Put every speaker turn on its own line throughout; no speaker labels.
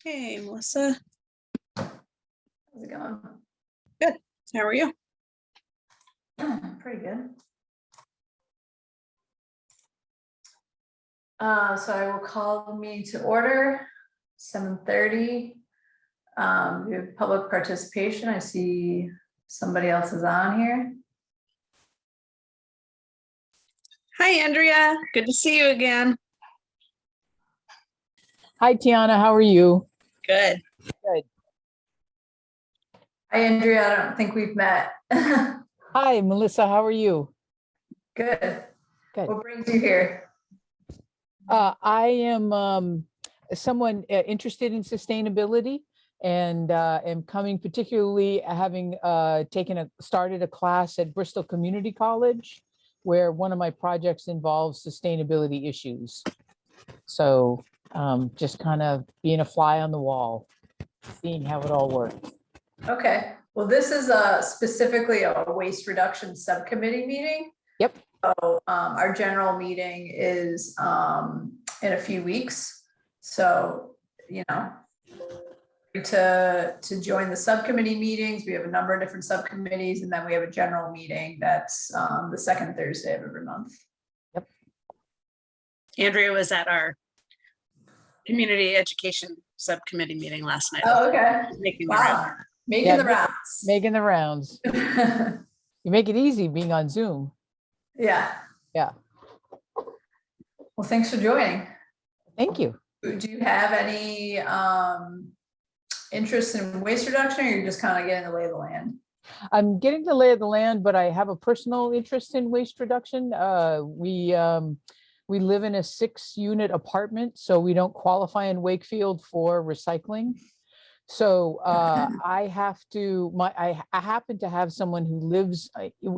Hey, Melissa.
How's it going?
Good. How are you?
Pretty good. So I will call the meeting to order, 7:30. We have public participation. I see somebody else is on here.
Hi, Andrea. Good to see you again.
Hi, Tiana. How are you?
Good.
Good.
Hi, Andrea. I don't think we've met.
Hi, Melissa. How are you?
Good.
Good.
What brings you here?
I am someone interested in sustainability and am coming particularly having started a class at Bristol Community College where one of my projects involves sustainability issues. So just kind of being a fly on the wall, seeing how it all works.
Okay. Well, this is specifically a waste reduction subcommittee meeting.
Yep.
So our general meeting is in a few weeks. So, you know, to join the subcommittee meetings, we have a number of different subcommittees, and then we have a general meeting that's the second Thursday of every month.
Yep.
Andrea was at our community education subcommittee meeting last night.
Oh, okay.
Making the
Wow.
round.
Making the rounds.
Making the rounds. You make it easy being on Zoom.
Yeah.
Yeah.
Well, thanks for joining.
Thank you.
Do you have any interest in waste reduction, or you're just kind of getting the lay of the land?
I'm getting the lay of the land, but I have a personal interest in waste reduction. We live in a 6-unit apartment, so we don't qualify in Wakefield for recycling. So I happen to have someone who lives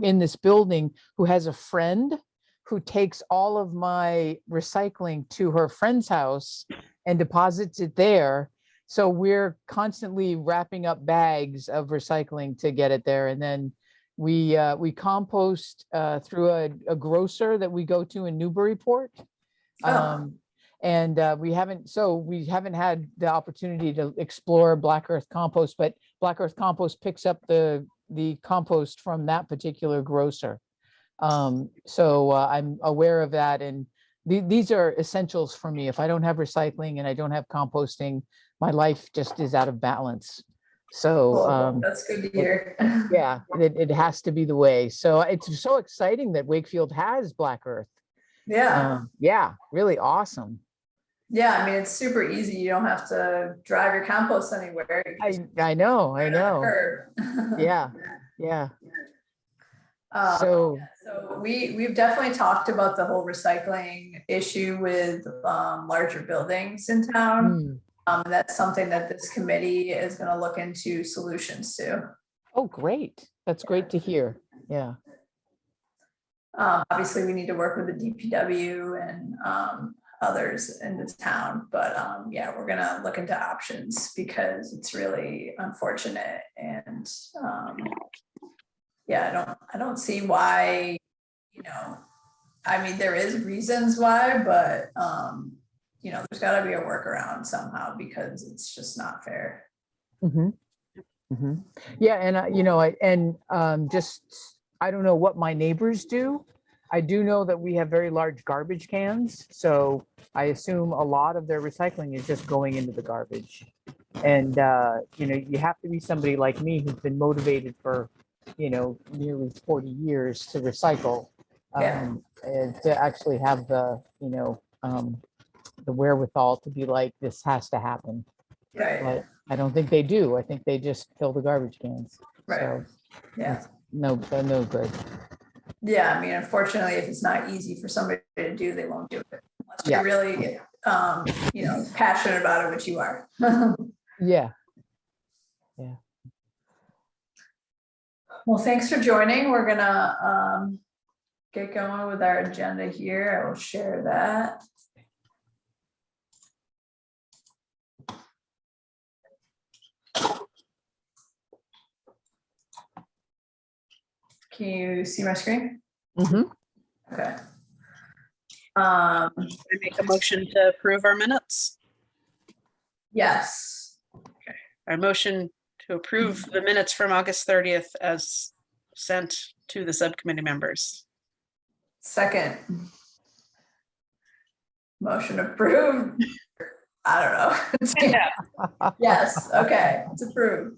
in this building who has a friend who takes all of my recycling to her friend's house and deposits it there. So we're constantly wrapping up bags of recycling to get it there. And then we compost through a grocer that we go to in Newburyport. We haven't had the opportunity to explore Black Earth Compost, but Black Earth Compost picks up the compost from that particular grocer. So I'm aware of that, and these are essentials for me. If I don't have recycling and I don't have composting, my life just is out of balance. So
that's good to hear.
Yeah, it has to be the way. So it's so exciting that Wakefield has Black Earth.
Yeah.
Yeah, really awesome.
Yeah, I mean, it's super easy. You don't have to drive your compost anywhere.
I know.
Yeah.
Yeah.
So we've definitely talked about the whole recycling issue with larger buildings in town. That's something that this committee is going to look into solutions to.
Oh, great. That's great to hear. Yeah.
Obviously, we need to work with the DPW and others in the town, but yeah, we're going to look into options because it's really unfortunate. And yeah, I don't see why, I mean, there is reasons why, but there's got to be a workaround somehow because it's just not fair.
Mm-hmm. Mm-hmm. Yeah, and I don't know what my neighbors do. I do know that we have very large garbage cans, so I assume a lot of their recycling is just going into the garbage. And you have to be somebody like me who's been motivated for nearly 40 years to recycle, and to actually have the wherewithal to be like, this has to happen.
Right.
But I don't think they do. I think they just fill the garbage cans.
Right.
So
Yeah.
no good.
Yeah, I mean, unfortunately, if it's not easy for somebody to do, they won't do it unless you're really, passionate about it, which you are.
Yeah.
Well, thanks for joining. We're gonna get going with our agenda here. I will share that. Can you see my screen?
Mm-hmm.
Okay.
I make a motion to approve our minutes.
Yes.
I motion to approve the minutes from August 30th as sent to the subcommittee members.
Second. Motion approved. I don't know. Yes, okay, it's approved.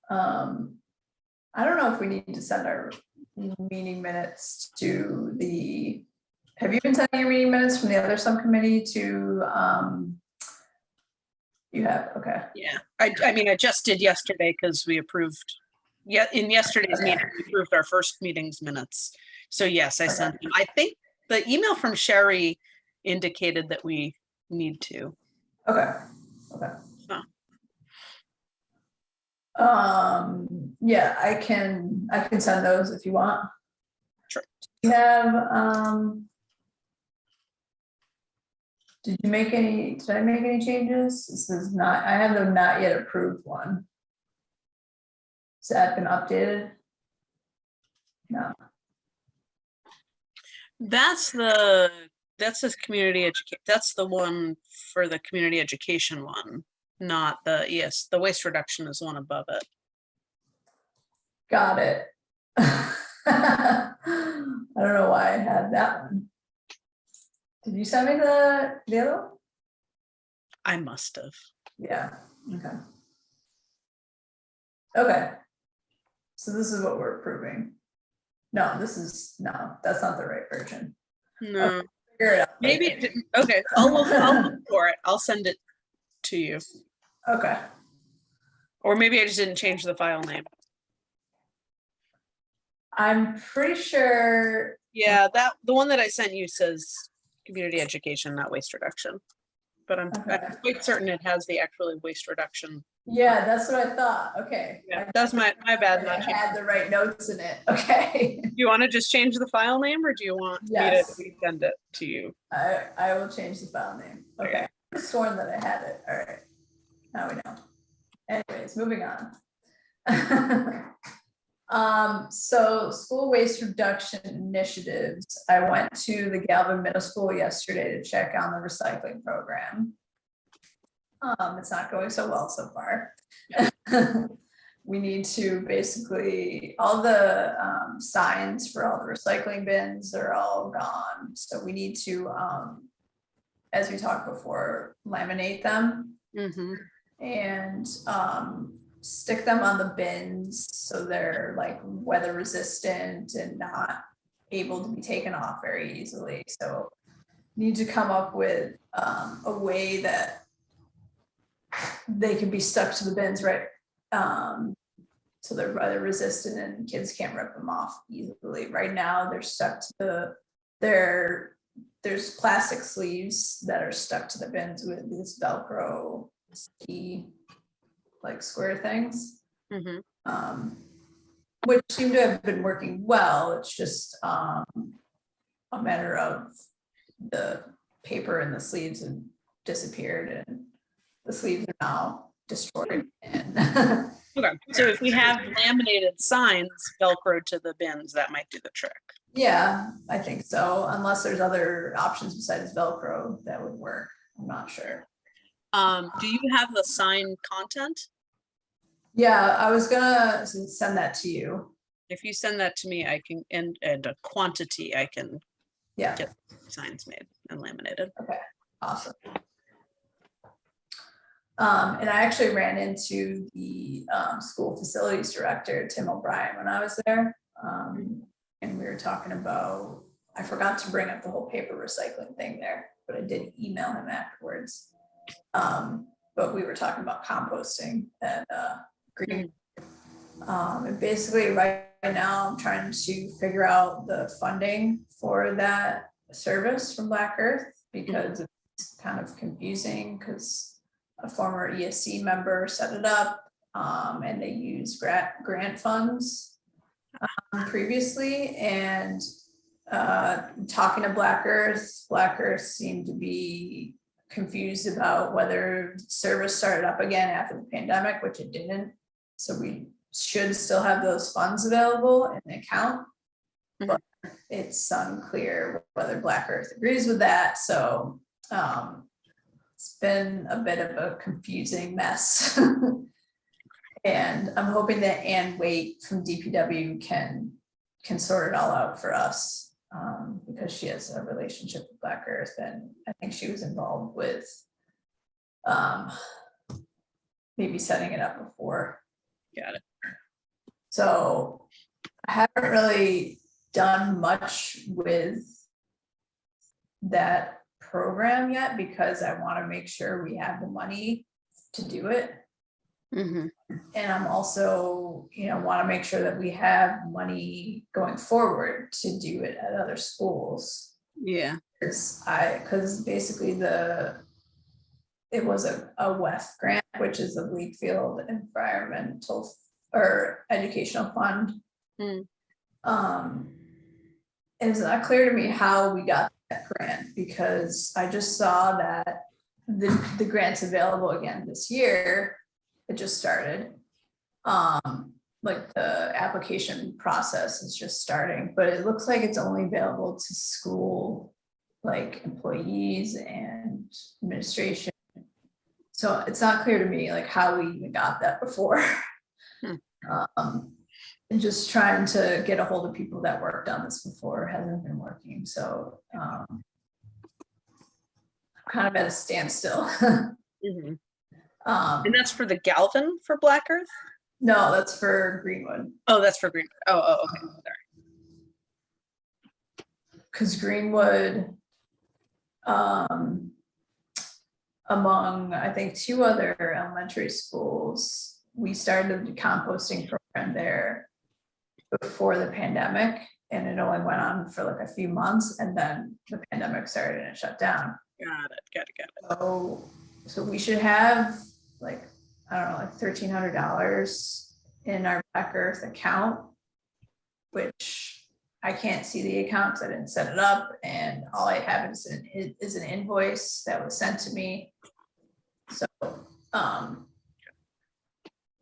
I don't know if we need to send our meeting minutes to the, have you been sending your meeting minutes from the other subcommittee to, you have, okay.
Yeah, I mean, I just did yesterday because we approved, in yesterday's
Okay.
meeting, we approved our first meeting's minutes. So yes, I
Okay.
sent them. I think the email from Sherry indicated that we need to.
Okay. Yeah, I can send those if you want.
Sure.
Do you have, did I make any changes? This is not, I have the not yet approved one. Has that been updated? No,
That's this community education. That's the one for the community education one, not the the waste reduction is one above it.
got it. I don't know why I had that one. Did you send me the other one?
I must have.
Yeah, okay. Okay. So this is what we're approving. No, that's not the right version.
No,
Figure it out.
maybe it didn't. Okay, I'll look for it. I'll send it to you.
Okay,
Or maybe I just didn't change the file name.
I'm pretty sure,
Yeah, the one that I sent you says community education, not waste reduction. But I'm
Okay.
quite certain it has the actual waste reduction.
yeah, that's what I thought, okay.
Yeah, that's my bad.
I
Not changing.
had the right notes in it, okay.
Do you want to just change the file name, or do you want
Yes.
me to resend it to you?
I will change the file name, okay. I could have sworn that I had it, all right. Now we know. Anyways, moving on. So school waste reduction initiatives. I went to the Galvin Middle School yesterday to check on the recycling program. It's not going so well so far. We need to basically, all the signs for all the recycling bins are all gone. So we need to, as we talked before, laminate them
Mm-hmm.
and stick them on the bins so they're like weather resistant and not able to be taken off very easily. So need to come up with a way that they can be stuck to the bins, right? So they're weather resistant and kids can't rip them off easily. Right now they're stuck to there's plastic sleeves that are stuck to the bins with this Velcro ski like square things,
Mm-hmm.
Which seem to have been working well. It's just a matter of the paper and the sleeves have disappeared and the sleeves are now destroyed. And
Okay, so if we have laminated signs Velcro to the bins, that might do the trick.
yeah, I think so, unless there's other options besides Velcro that would work. I'm not sure.
Do you have the sign content?
Yeah, I was gonna send that to you.
If you send that to me, I can, and a quantity, I can
Yeah,
get signs made and laminated.
awesome. And I actually ran into the school facilities director, Tim O'Brien, when I was there. And we were talking about, I forgot to bring up the whole paper recycling thing there, but I did email him afterwards. But we were talking about composting and green. And basically right now I'm trying to figure out the funding for that service from Black Earth because it's kind of confusing because a former ESC member set it up and they use grant funds previously, and talking to Black Earth seemed to be confused about whether service started up again after the pandemic, which it didn't. So we should still have those funds available in the account. But it's unclear whether Black Earth agrees with that. So it's been a bit of a confusing mess. And I'm hoping that Ann Waite from DPW can sort it all out for us, because she has a relationship with Black Earth, and I think she was involved with maybe setting it up before.
Got it.
So I haven't really done much with that program yet, because I want to make sure we have the money to do it.
Mm-hmm.
And I'm also, want to make sure that we have money going forward to do it at other schools.
Yeah.
Because basically it was a WEF grant, which is the Wakefield Environmental or Educational Fund.
Mm.
It's not clear to me how we got that grant, because I just saw that the grant's available again this year. It just started. Like the application process is just starting, but it looks like it's only available to school, like employees and administration. So it's not clear to me like how we even got that before. And just trying to get a hold of people that worked on this before hasn't been working. So I'm kind of at a standstill.
Mm-hmm. And that's for the Galvin for Black Earth?
No, that's for Greenwood.
Oh, that's for Greenwood. Oh, okay. Sorry.
Because Greenwood, among I think 2 other elementary schools, we started the composting program there before the pandemic, and it only went on for like a few months, and then the pandemic started and it shut down.
Got it.
So we should have like, I don't know, like $1,300 in our Black Earth account, which I can't see the account because I didn't set it up, and all I have is an invoice that was sent to me. So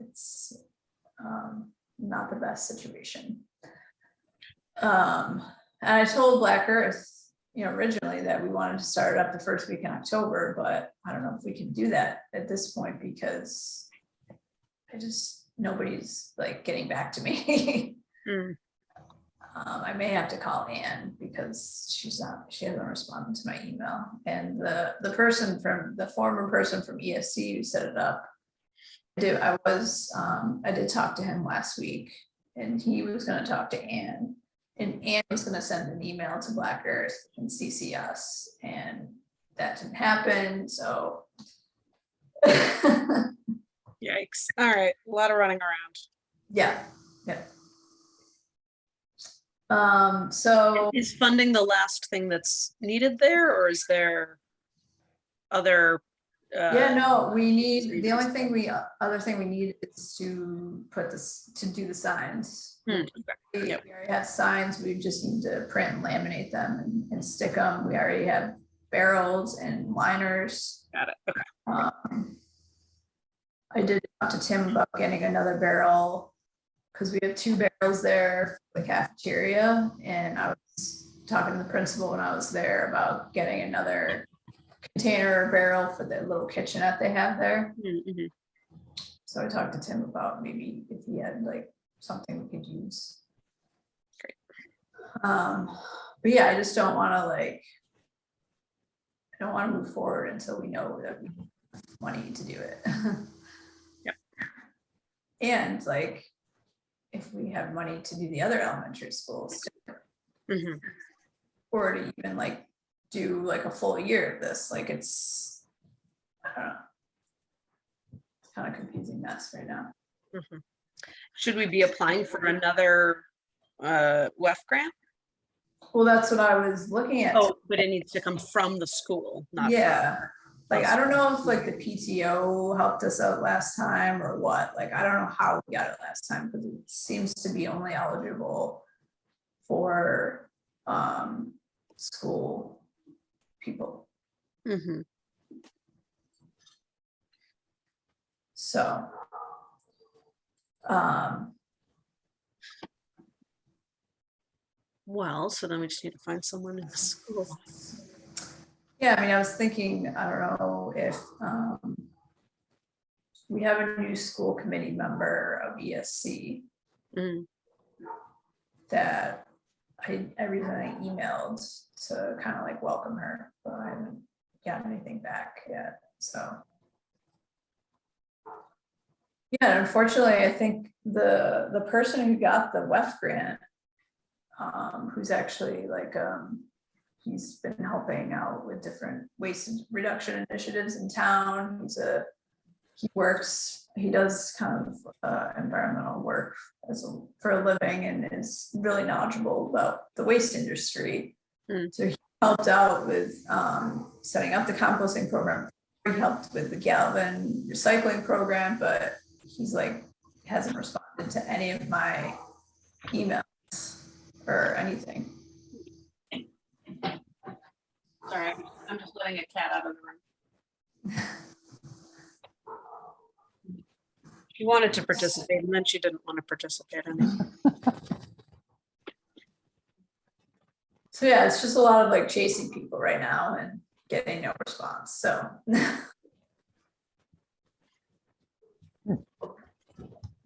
it's not the best situation. And I told Black Earth, originally that we wanted to start up the first week in October, but I don't know if we can do that at this point, because nobody's like getting back to me. I may have to call Ann, because she hasn't responded to my email. And the former person from ESC who set it up, I did talk to him last week, and he was going to talk to Ann, and Ann was going to send an email to Black Earth and CC us, and that didn't happen. So
Yikes. All right. A lot of running around.
yeah. So
is funding the last thing that's needed there, or is there other?
No, we need, the other thing we need is to do the signs.
Okay.
We already have signs, we just need to print and laminate them and stick them. We already have barrels and liners.
Got it. Okay.
I did talk to Tim about getting another barrel, because we have 2 barrels there for the cafeteria, and I was talking to the principal when I was there about getting another container or barrel for the little kitchenette they have there.
Mm-hmm.
So I talked to Tim about maybe if he had like something we could use.
Great.
But yeah, I just don't want to move forward until we know that we have money to do it.
Yep.
And like, if we have money to do the other elementary schools,
Mm-hmm.
or to even like do like a full year of this, like it's, I don't know, it's kind of confusing mess right now.
Mm-hmm. Should we be applying for another WEF grant?
Well, that's what I was looking at.
Oh, but it needs to come from the school, not
Yeah.
from
Like, I don't know if like the PTO helped us out last time or what. Like, I don't know how we got it last time, because it seems to be only eligible for school people.
Mm-hmm.
So
Well, so then we just need to find someone in the school.
Yeah, I mean, I was thinking, I don't know if we have a new school committee member of ESC
Mm,
that I recently emailed to kind of like welcome her, but I haven't gotten anything back yet, so. Yeah, unfortunately, I think the person who got the WEF grant, who's actually like, he's been helping out with different waste reduction initiatives in town. He does kind of environmental work for a living and is really knowledgeable about the waste industry.
Mm.
So he helped out with setting up the composting program. He helped with the Galvin recycling program, but he's like, hasn't responded to any of my emails or anything.
Sorry, I'm just letting a cat out of the room. She wanted to participate and then she didn't want to participate anymore.
So yeah, it's just a lot of like chasing people right now and getting no response, so. That's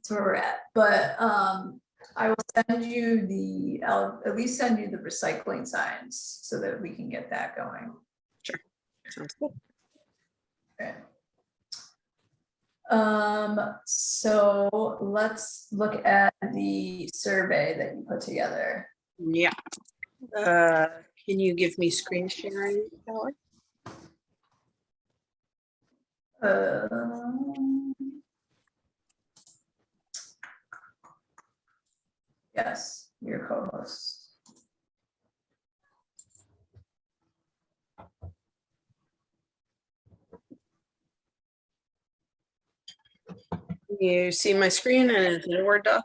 where we're at, but I will send you I'll at least send you the recycling signs so that we can get that going.
Sounds good.
Okay. So let's look at the survey that you put together.
Yeah. Can you give me screen sharing, Kelly?
Yes, your co-host.
You see my screen and it's a Word doc?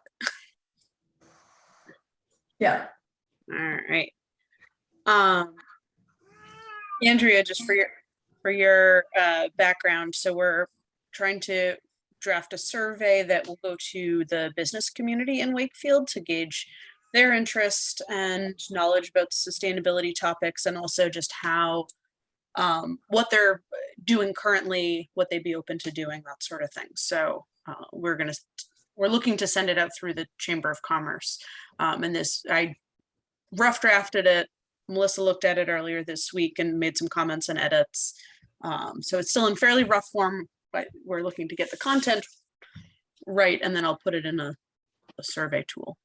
Yeah.
All right. Andrea, just for your background, so we're trying to draft a survey that will go to the business community in Wakefield to gauge their interest and knowledge about sustainability topics, and also just how what they're doing currently, what they'd be open to doing, that sort of thing. So we're looking to send it out through the Chamber of Commerce. And I rough drafted it. Melissa looked at it earlier this week and made some comments and edits. So it's still in fairly rough form, but we're looking to get the content right, and then I'll put it in a survey tool.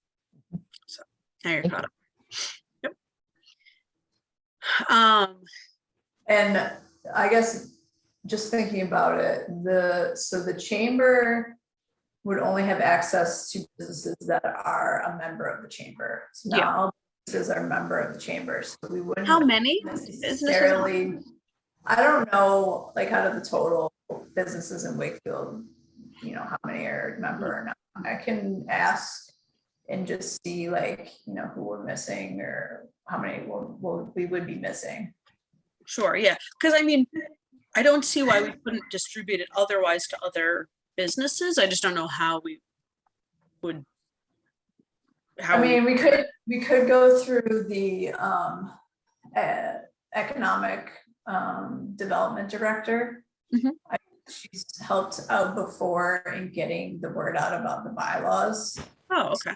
So there you got it. Yep.
And I guess just thinking about it, so the chamber would only have access to businesses that are a member of the chamber. So now all businesses are a member of the chamber, so we wouldn't.
How many necessarily?
I don't know, like out of the total businesses in Wakefield, you know, how many are a member or not. I can ask and just see like, you know, who we're missing or how many we would be missing.
Sure, yeah, because I mean, I don't see why we couldn't distribute it otherwise to other businesses. I just don't know how we would.
We could go through the economic development director.
Mm-hmm.
She's helped out before in getting the word out about the bylaws.
Oh, okay.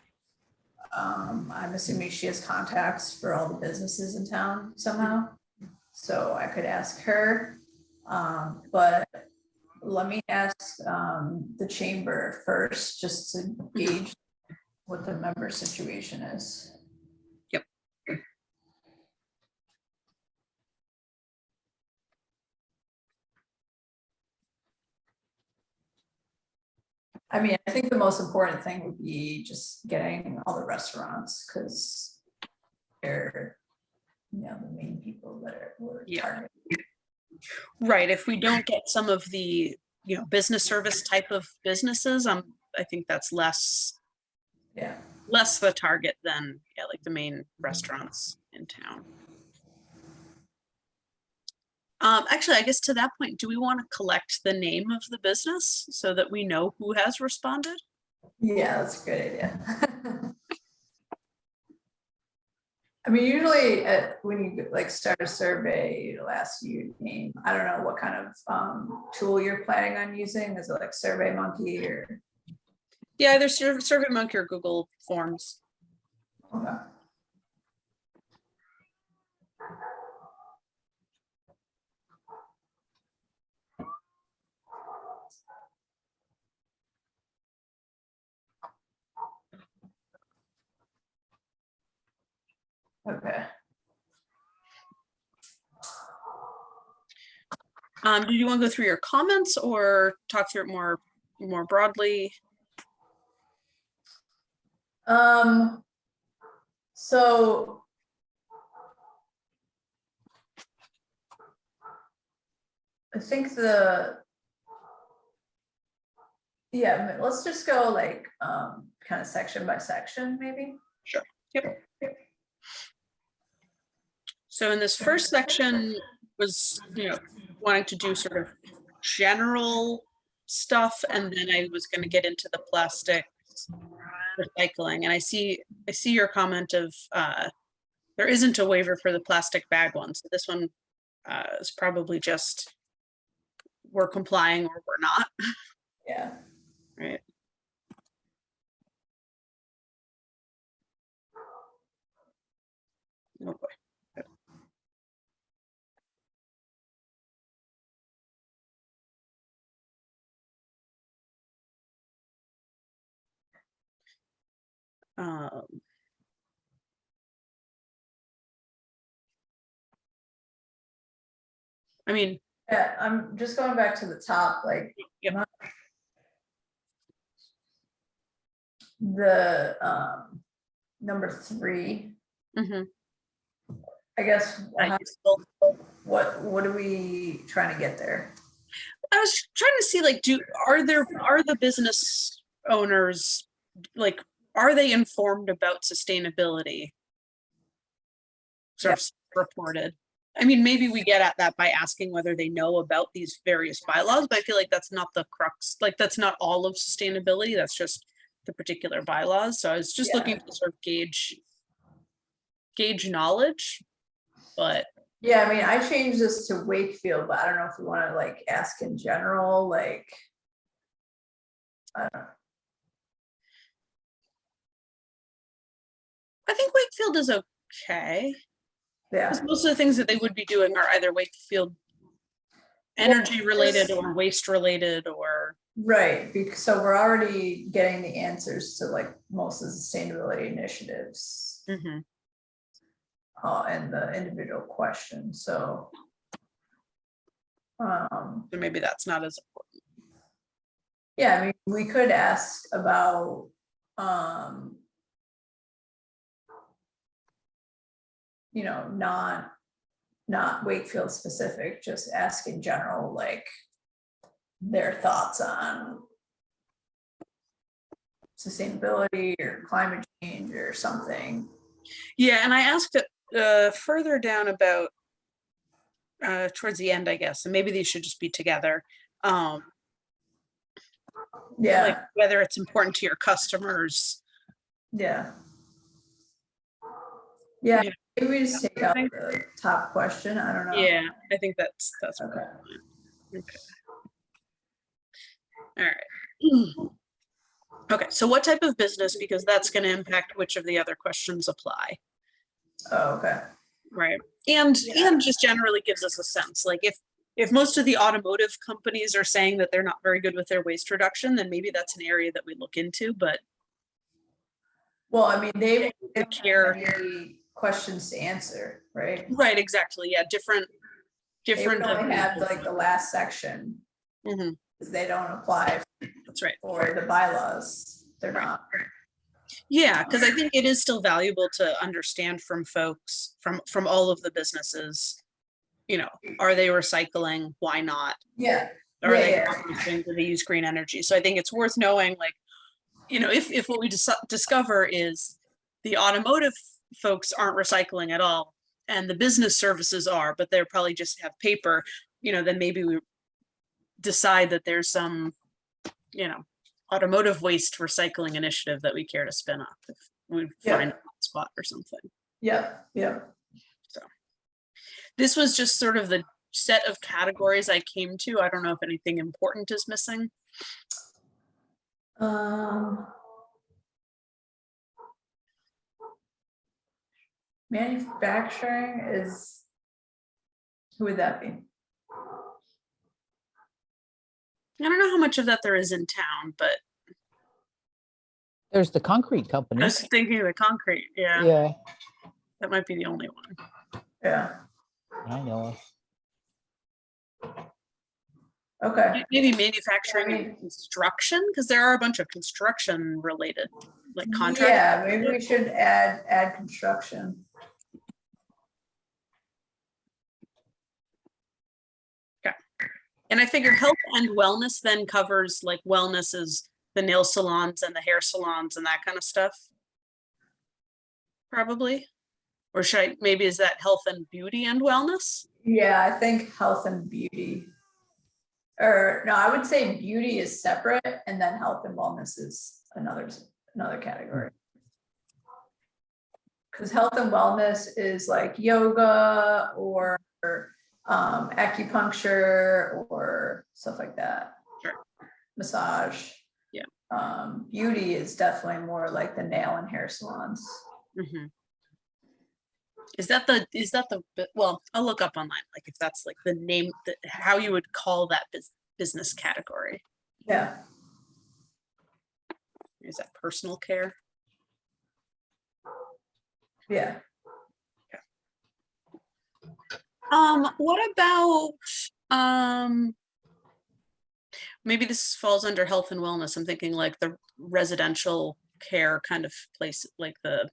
I'm assuming she has contacts for all the businesses in town somehow. So I could ask her, but let me ask the chamber first, just to gauge what the member situation is.
Yep.
I mean, I think the most important thing would be just getting all the restaurants, because they're, you know, the main people that we're targeting.
Right. If we don't get some of the, you know, business service type of businesses, I think that's less the target than like the main restaurants in town. Actually, I guess to that point, do we want to collect the name of the business so that we know who has responded?
Yeah, that's a good idea. I mean, usually when you like start a survey, it'll ask you your name. I don't know what kind of tool you're planning on using. Is it like SurveyMonkey or?
Yeah, either SurveyMonkey or Google Forms.
Okay. Okay.
Do you want to go through your comments or talk through it more broadly?
So I think let's just go like kind of section by section, maybe.
Sure. Yep. So in this first section was, wanting to do sort of general stuff, and then I was going to get into the plastic recycling. And I see your comment of there isn't a waiver for the plastic bag one. So this one is probably just we're complying or we're not.
Yeah.
Right. Oh boy. I mean,
Yeah, I'm just going back to the top, like
yep.
The number 3.
Mhm.
I guess
I
what are we trying to get there?
I was trying to see, like, are the business owners, like, are they informed about sustainability? Sort of reported. I mean, maybe we get at that by asking whether they know about these various bylaws, but I feel like that's not the crux. Like, that's not all of sustainability. That's just the particular bylaws. So I was just looking to sort of gauge knowledge, but.
Yeah, I mean, I changed this to Wakefield, but I don't know if we want to like ask in general, like, I don't know.
I think Wakefield is okay.
Yeah.
Because most of the things that they would be doing are either Wakefield energy related or waste related or.
Right, because so we're already getting the answers to like most of the sustainability initiatives.
Mm-hmm.
And the individual question, so.
So maybe that's not as important.
Yeah, I mean, we could ask about not Wakefield specific, just ask in general, like their thoughts on sustainability or climate change or something.
Yeah, and I asked it further down about towards the end, I guess, and maybe these should just be together.
Yeah,
like whether it's important to your customers.
Yeah, maybe we just take out the top question. I don't know.
Yeah, I think that's
okay.
Okay. All right. Okay, so what type of business, because that's going to impact which of the other questions apply.
Oh, okay.
Right. And just generally gives us a sense, like if most of the automotive companies are saying that they're not very good with their waste reduction, then maybe that's an area that we look into. But
well, I mean, they
care
questions to answer, right?
Right, exactly. Yeah, different.
They only have like the last section.
Mm-hmm.
They don't apply.
That's right.
For the bylaws, they're not.
Yeah, because I think it is still valuable to understand from folks, from all of the businesses, are they recycling? Why not?
Yeah.
Are they do they use green energy? So I think it's worth knowing, like, if what we discover is the automotive folks aren't recycling at all, and the business services are, but they're probably just have paper, then maybe we decide that there's some, automotive waste recycling initiative that we care to spin up if we find a spot or something.
Yep, yep.
This was just sort of the set of categories I came to. I don't know if anything important is missing.
Manufacturing is, who would that be?
I don't know how much of that there is in town, but
There's the concrete
I
company.
was thinking of the concrete. Yeah,
Yeah,
that might be the only one.
Yeah,
I know.
okay.
Maybe manufacturing
I
and
mean-
construction, because there are a bunch of construction related, like contract.
Yeah, maybe we should add construction.
And I figure health and wellness then covers like wellness is the nail salons and the hair salons and that kind of stuff. Probably. Or should I, maybe is that health and beauty and wellness?
Yeah, I think health and beauty. Or no, I would say beauty is separate and then health and wellness is another category. Because health and wellness is like yoga or acupuncture or stuff like that.
Sure.
Massage.
Yeah.
Beauty is definitely more like the nail and hair salons.
Mhm. Is that the, well, I'll look up online, like if that's like the name, how you would call that business category.
Yeah.
Is that personal care?
Yeah.
What about, maybe this falls under health and wellness. I'm thinking like the residential care kind of place, like the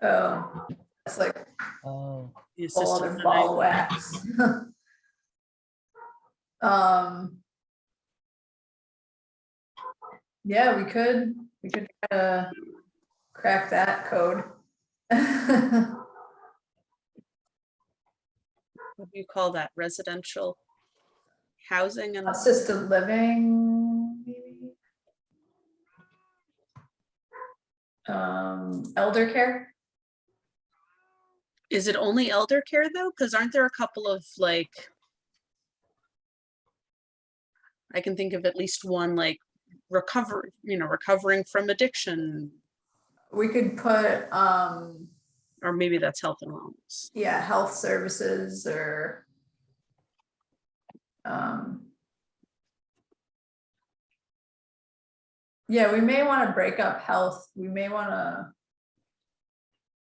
Oh, it's like
Oh,
the
a whole
assisted
other
living.
ball of wax. Yeah, we could crack that code.
What do you call that? Residential housing and
Assisted living, maybe. Elder care.
is it only elder care though? Because aren't there a couple of like, I can think of at least one like recovering from addiction,
We could put,
or maybe that's health and wellness.
yeah, health services or, yeah, we may want to break up health. We may want to,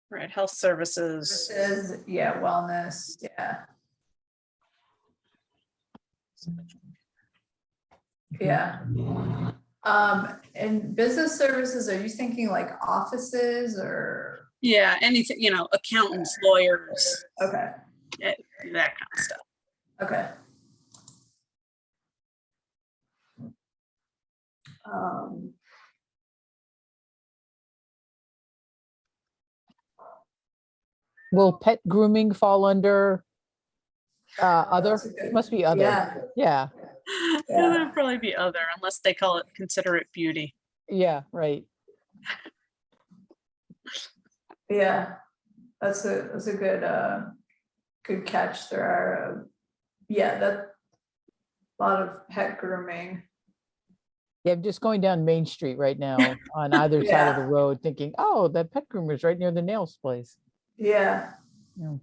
Right, health services.
yeah, wellness, yeah. Yeah. And business services, are you thinking like offices or?
Yeah, anything, accountants, lawyers,
Okay,
that kind of stuff.
okay.
will pet grooming fall under other?
That's a good-
Must be other.
Yeah,
Yeah,
Yeah.
That'd probably be other, unless they consider it beauty.
yeah, right.
yeah, that's a good catch. There are, yeah, that a lot of pet grooming.
Yeah, I'm just going down Main Street right now on either side of the
Yeah.
road thinking, oh, that pet groomer's right near the nails place.
Yeah.
Yeah.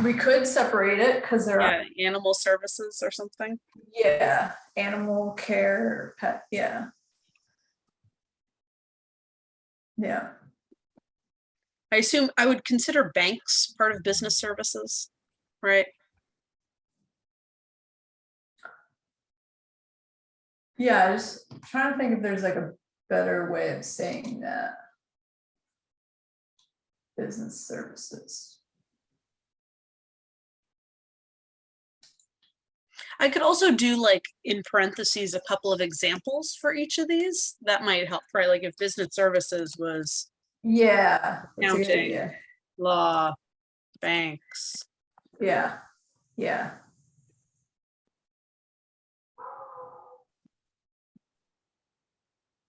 We could separate it because there are,
Yeah, animal services or something.
yeah, animal care, pet, yeah. Yeah,
I assume I would consider banks part of business services, right?
yeah, I just trying to think if there's like a better way of saying that. Business services.
I could also do like in parentheses a couple of examples for each of these. That might help, right? Like if business services was
Yeah. That's a good
Accounting.
idea.
law, banks.
Yeah, yeah.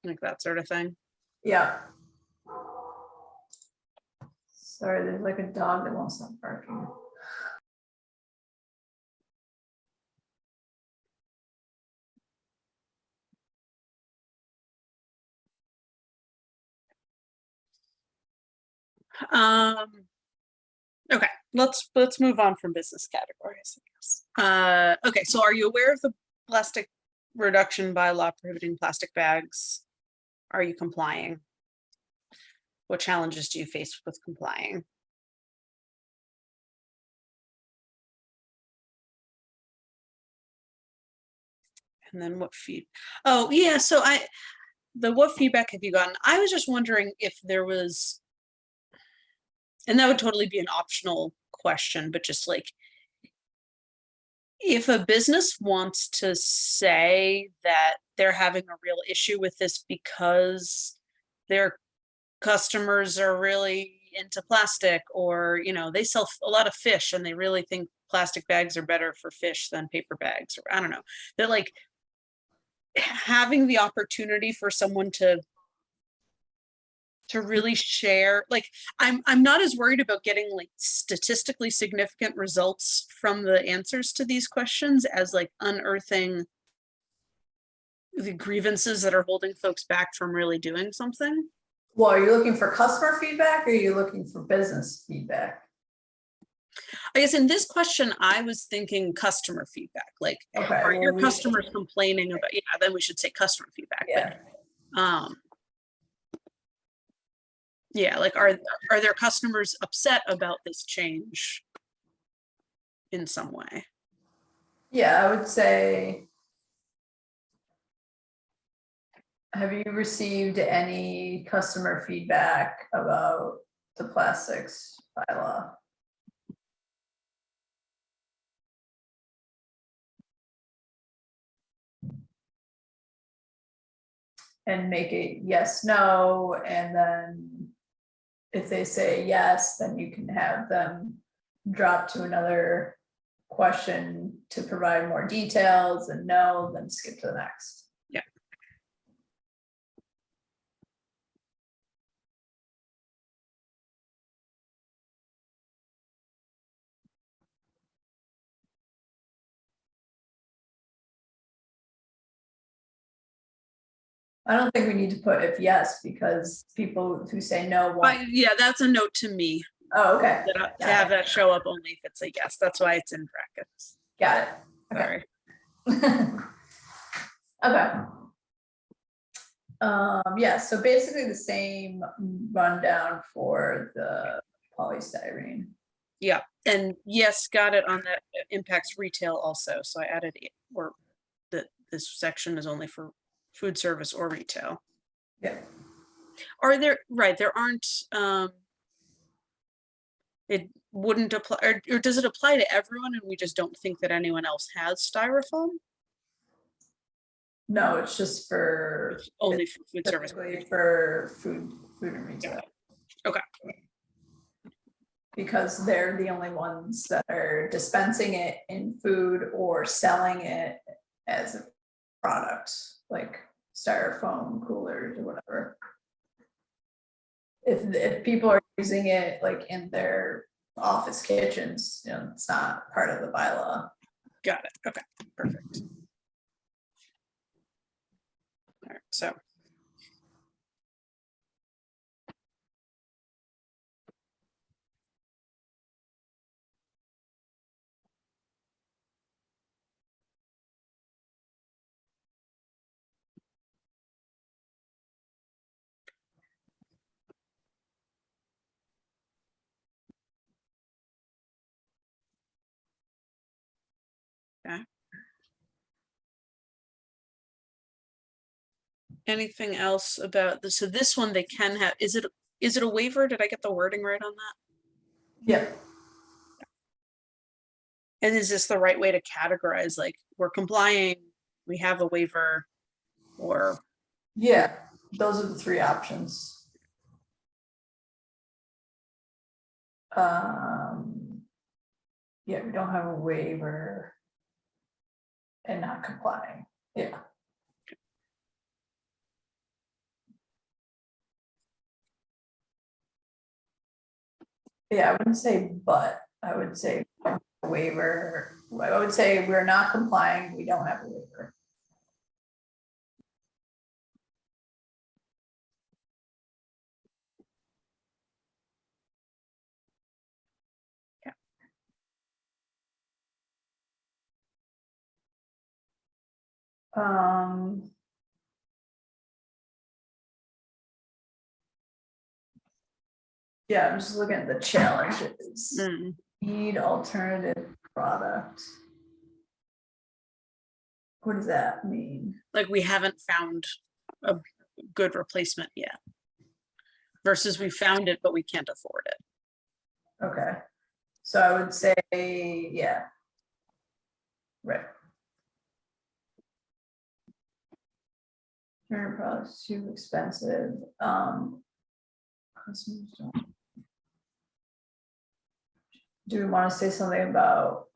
Like that sort of thing.
Yeah. Sorry, there's like a dog that won't stop barking.
Okay, let's move on from business categories, I guess. Okay, so are you aware of the plastic reduction bylaw prohibiting plastic bags? Are you complying? What challenges do you face with complying? And then what oh yeah, so what feedback have you gotten? I was just wondering if there was, and that would totally be an optional question, but just like, if a business wants to say that they're having a real issue with this because their customers are really into plastic, or they sell a lot of fish and they really think plastic bags are better for fish than paper bags, or I don't know, they're like having the opportunity for someone to really share, like, I'm not as worried about getting like statistically significant results from the answers to these questions as like unearthing the grievances that are holding folks back from really doing something.
Well, are you looking for customer feedback or are you looking for business feedback?
I guess in this question, I was thinking customer feedback, like,
Okay,
are
well,
your customers complaining about, yeah, then we should say customer feedback.
Yeah.
But yeah, like, are their customers upset about this change in some way?
Yeah, I would say, have you received any customer feedback about the plastics bylaw? And make it yes, no, and then if they say yes, then you can have them drop to another question to provide more details, and no, then skip to the next.
Yeah.
I don't think we need to put if yes, because people who say no won't.
Yeah, that's a note to me,
Oh, okay.
to have that show up only if it's a yes. That's why it's in brackets.
Got it. Okay.
Sorry.
Okay. Yeah, so basically the same rundown for the polystyrene.
Yeah, and yes, got it on that. Impacts retail also. So I added or that this section is only for food service or retail.
Yeah.
Are there, right, there aren't, it wouldn't apply, or does it apply to everyone and we just don't think that anyone else has styrofoam?
No, it's just for
It's only for food service.
specifically for food and retail.
Okay.
Because they're the only ones that are dispensing it in food or selling it as a product, like styrofoam coolers or whatever. If people are using it like in their office kitchens, it's not part of the bylaw.
Got it. Okay, perfect. All right, so. Okay. Anything else about this? So this one they can have, is it a waiver? Did I get the wording right on that?
Yeah.
And is this the right way to categorize, like, we're complying, we have a waiver, or?
Yeah, those are the three options. Yeah, we don't have a waiver and not complying. Yeah. Yeah, I wouldn't say but, I would say waiver. I would say we're not complying, we don't have a waiver. Um. Yeah, I'm just looking at the challenges.
Mm.
Need alternative product. What does that mean?
Like we haven't found a good replacement yet. Versus we found it, but we can't afford it.
Okay, so I would say, yeah. Right. Current products too expensive, customers don't. Do we want to say something about,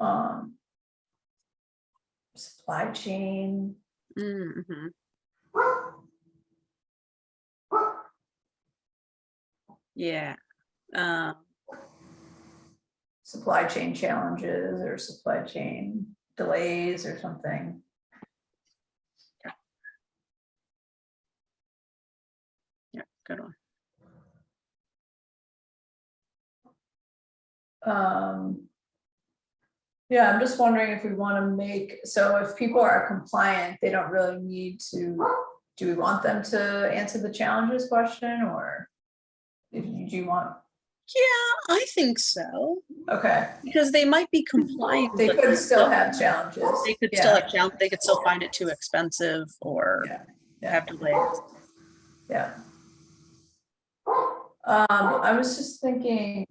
supply chain?
Mm-hmm. Yeah.
Supply chain challenges or supply chain delays or something.
Yeah, good one.
Yeah, I'm just wondering if we want to make, so if people are compliant, they don't really need to, do we want them to answer the challenges question, or if you do want,
Yeah, I think so.
okay,
Because they might be compliant.
they
but
could still have challenges.
They could still
Yeah,
have challenge, they could still find it too expensive or
yeah,
have delays.
yeah. I was just thinking,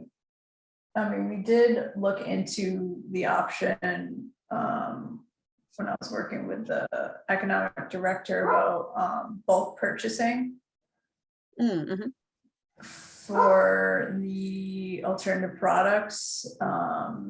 I mean, we did look into the option, when I was working with the economic director about, bulk purchasing
Mm-hmm.
for the alternative products. I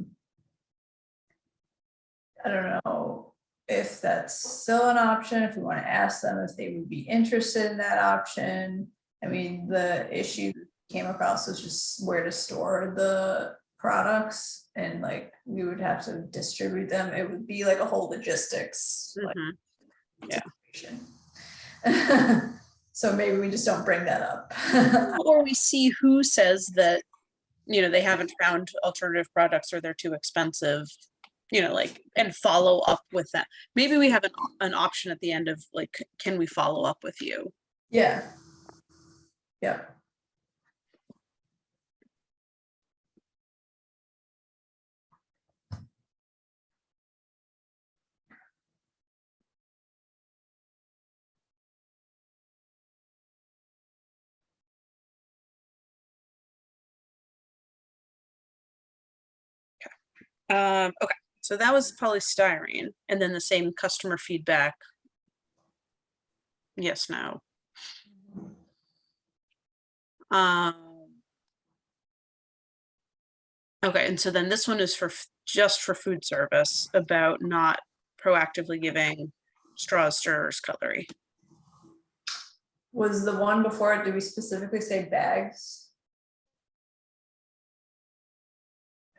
don't know if that's still an option, if we want to ask them if they would be interested in that option. I mean, the issue came across was just where to store the products, and like we would have to distribute them. It would be like a whole logistics like, situation. So maybe we just don't bring that up.
Or we see who says that, they haven't found alternative products or they're too expensive, like, and follow up with that. Maybe we have an option at the end of like, can we follow up with you?
Yeah. Yeah.
Okay, so that was polystyrene, and then the same customer feedback. Yes, no. Okay, and so then this one is for just for food service, about not proactively giving straws, stirrers, cutlery.
Was the one before it, did we specifically say bags?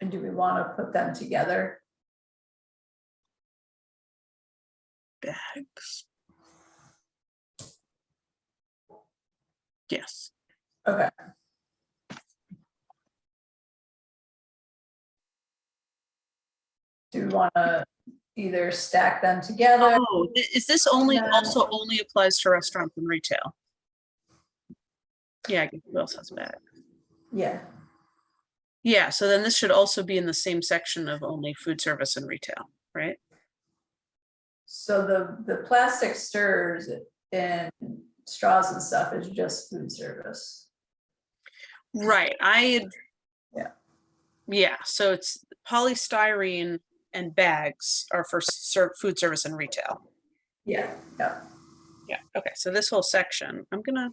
And do we want to put them together?
Bags. Yes.
Okay. Do we want to either stack them together?
Oh, is this also only applies to restaurants and retail? Yeah, I guess who else has bags?
Yeah.
Yeah, so then this should also be in the same section of only food service and retail, right?
So the plastic stirrers and straws and stuff is just food service.
Right,
Yeah.
Yeah, so it's polystyrene and bags are for food service and retail.
Yeah, yeah.
Yeah, okay, so this whole section, I'm gonna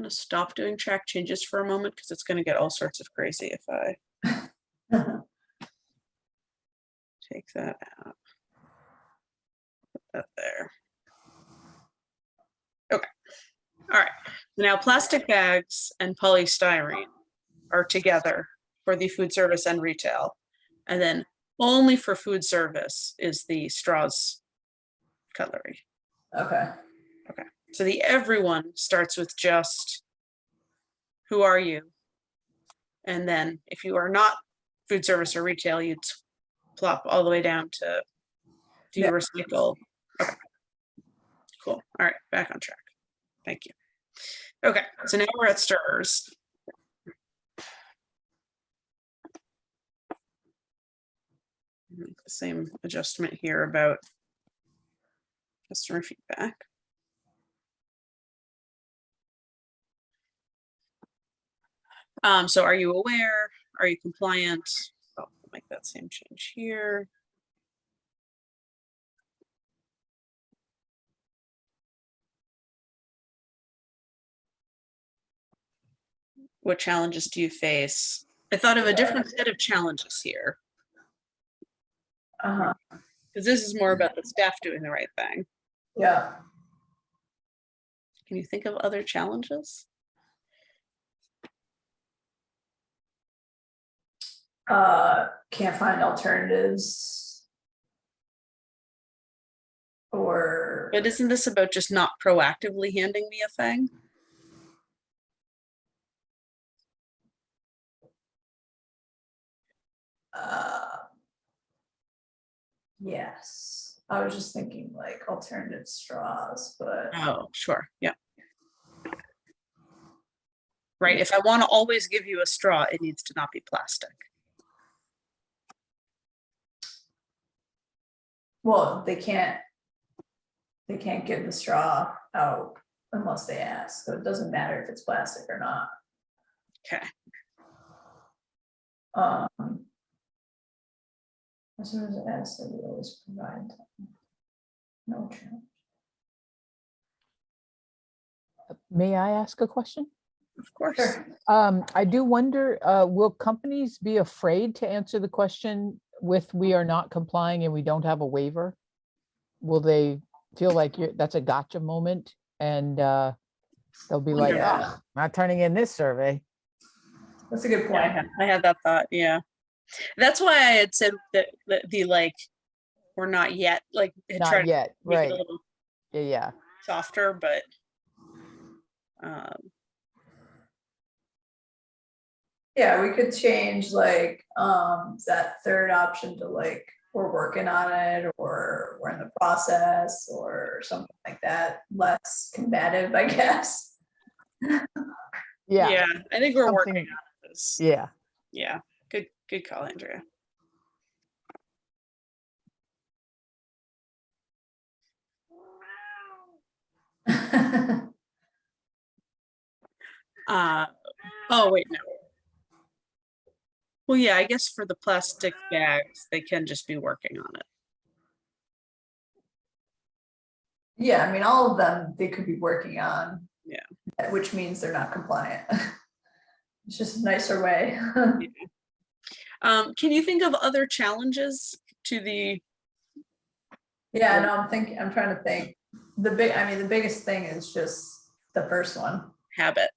stop doing track changes for a moment because it's gonna get all sorts of crazy if I take that out. Put that there. Okay, all right. Now plastic bags and polystyrene. are together for the food service and retail. And then only for food service is the straws cutlery.
Okay.
So the everyone starts with just, who are you? And then if you are not food service or retail, you'd plop all the way down to, do you
Yeah.
recycle? Okay. Cool. All right, back on track. Thank you. Okay, so now we're at stirrers. Make the same adjustment here about customer feedback. So are you aware? Are you compliant? Oh, I'll make that same change here. What challenges do you face? I thought of a different set of challenges here,
Uh-huh.
because this is more about the staff doing the right thing.
Yeah.
Can you think of other challenges?
Can't find alternatives. Or,
But isn't this about just not proactively handing me a thing?
yes, I was just thinking like alternative straws, but
Oh, sure, yeah. Right, if I want to always give you a straw, it needs to not be plastic.
well, they can't give the straw out unless they ask, so it doesn't matter if it's plastic or not.
Okay,
As soon as it asks, they will always provide. No challenge.
May I ask a question?
of course.
Sure.
I do wonder, will companies be afraid to answer the question with we are not complying and we don't have a waiver? Will they feel like that's a gotcha moment and they'll be like,
Yeah.
"Ugh, not turning in this survey."
That's a good
Yeah,
point.
I had that thought, yeah. That's why I had said that the like, we're not yet, like, had tried
Not
to
yet,
make it
right?
a little
Yeah.
softer, but
Yeah, we could change like that third option to like, we're working on it, or we're in the process, or something like that, less combative, I guess.
Yeah.
I think we're working
Something-
on this.
Yeah.
Yeah, good call, Andrea. Oh wait, no. Well, yeah, I guess for the plastic bags, they can just be working on it.
Yeah, I mean, all of them, they could be working on.
Yeah.
Which means they're not compliant. It's just a nicer way.
Can you think of other challenges to the,
Yeah, no, I'm trying to think. The biggest thing is just the first one.
habit?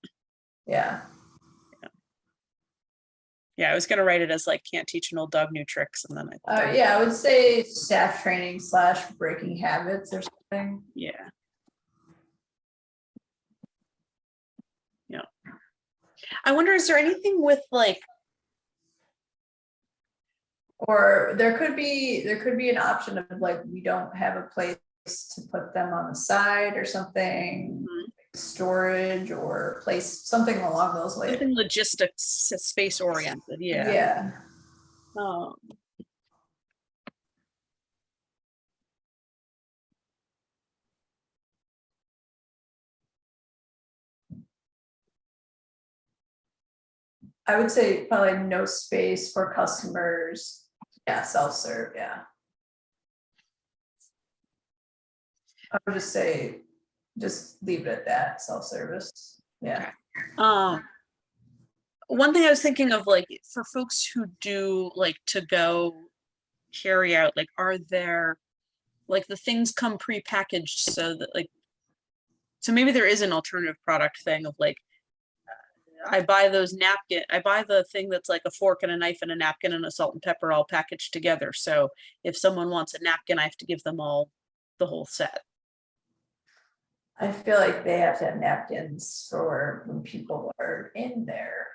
Yeah.
Yeah, I was gonna write it as like, can't teach an old dog new tricks, and then I thought,
Yeah, I would say staff training / breaking habits or something.
yeah. Yeah. I wonder, is there anything with like,
Or there could be an option of like, we don't have a place to put them on the side or something, storage or place, something along those lines.
something logistics, space oriented, yeah.
Yeah. I would say probably no space for customers. Yeah, self-serve, yeah. I would just say, just leave it at that, self-service, yeah.
One thing I was thinking of, like, for folks who do like to go carry out, like, are there, like, the things come pre-packaged so that like, so maybe there is an alternative product thing of like, I buy those napkin, I buy the thing that's like a fork and a knife and a napkin and a salt and pepper all packaged together. So if someone wants a napkin, I have to give them all the whole set.
I feel like they have to have napkins for when people are in their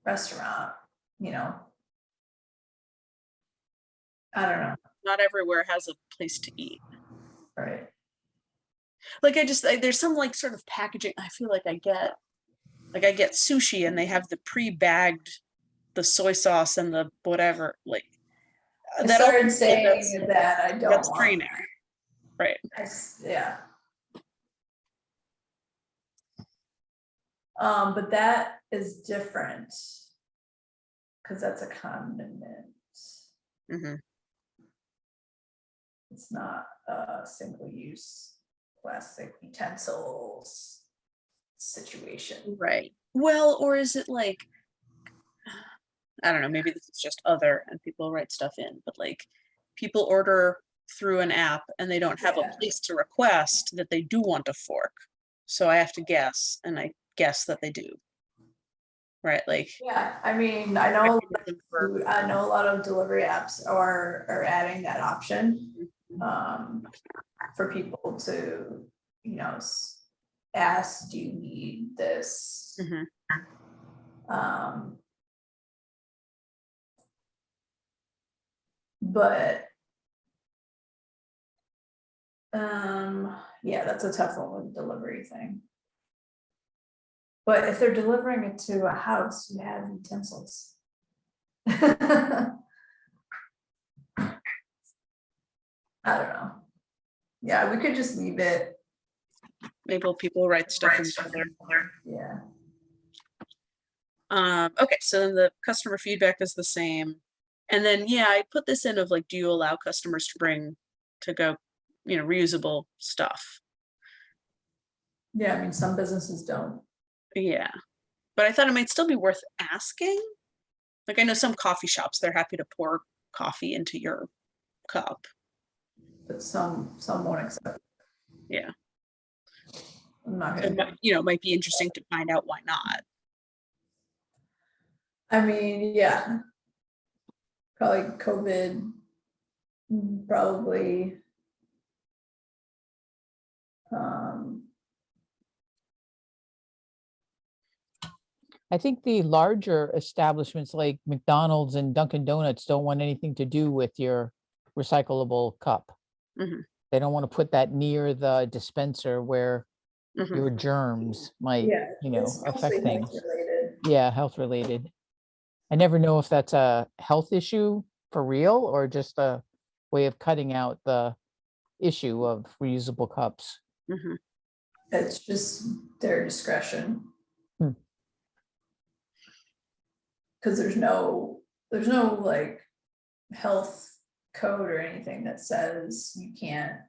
restaurant, you know. I don't know,
Not everywhere has a place to eat.
right?
Like there's some like sort of packaging. I feel like I get sushi and they have the pre-bagged, the soy sauce and the whatever, like
I
that all-
started
that's-
saying that I don't
that's
want.
training, right?
Yeah. But that is different. Cause that's a condiment.
Mhm.
It's not single use plastic utensils situation.
Right. Well, or is it like, I don't know, maybe this is just other and people write stuff in, but like people order through an app and they don't have
Yeah.
a place to request that they do want a fork. So I have to guess, and I guess that they do. Right, like.
Yeah, I mean, I know a lot of delivery apps are adding that option for people to, you know, ask, do you need this?
Mhm.
But yeah, that's a tough one with the delivery thing. But if they're delivering it to a house, you have utensils. I don't know. Yeah, we could just leave it.
Maybe people write stuff in there.
Yeah.
Okay, so then the customer feedback is the same. And then, yeah, I put this in of like, do you allow customers to bring to go, you know, reusable stuff?
Yeah, I mean, some businesses don't.
Yeah. But I thought it might still be worth asking. Like I know some coffee shops, they're happy to pour coffee into your cup.
But some won't accept.
Yeah.
I'm not
So,
gonna.
you know, it might be interesting to find out why not.
I mean, yeah. Probably COVID. Probably.
I think the larger establishments like McDonald's and Dunkin' Donuts don't want anything to do with your recyclable cup.
Mhm.
They don't want to put that near the dispenser where
Mhm.
your germs might,
Yeah,
you know,
it's
affect
mostly
things.
health-related.
Yeah, health related. I never know if that's a health issue for real or just a way of cutting out the issue of reusable cups.
Mhm.
It's just their discretion.
Hmm.
Because there's no like health code or anything that says you can't.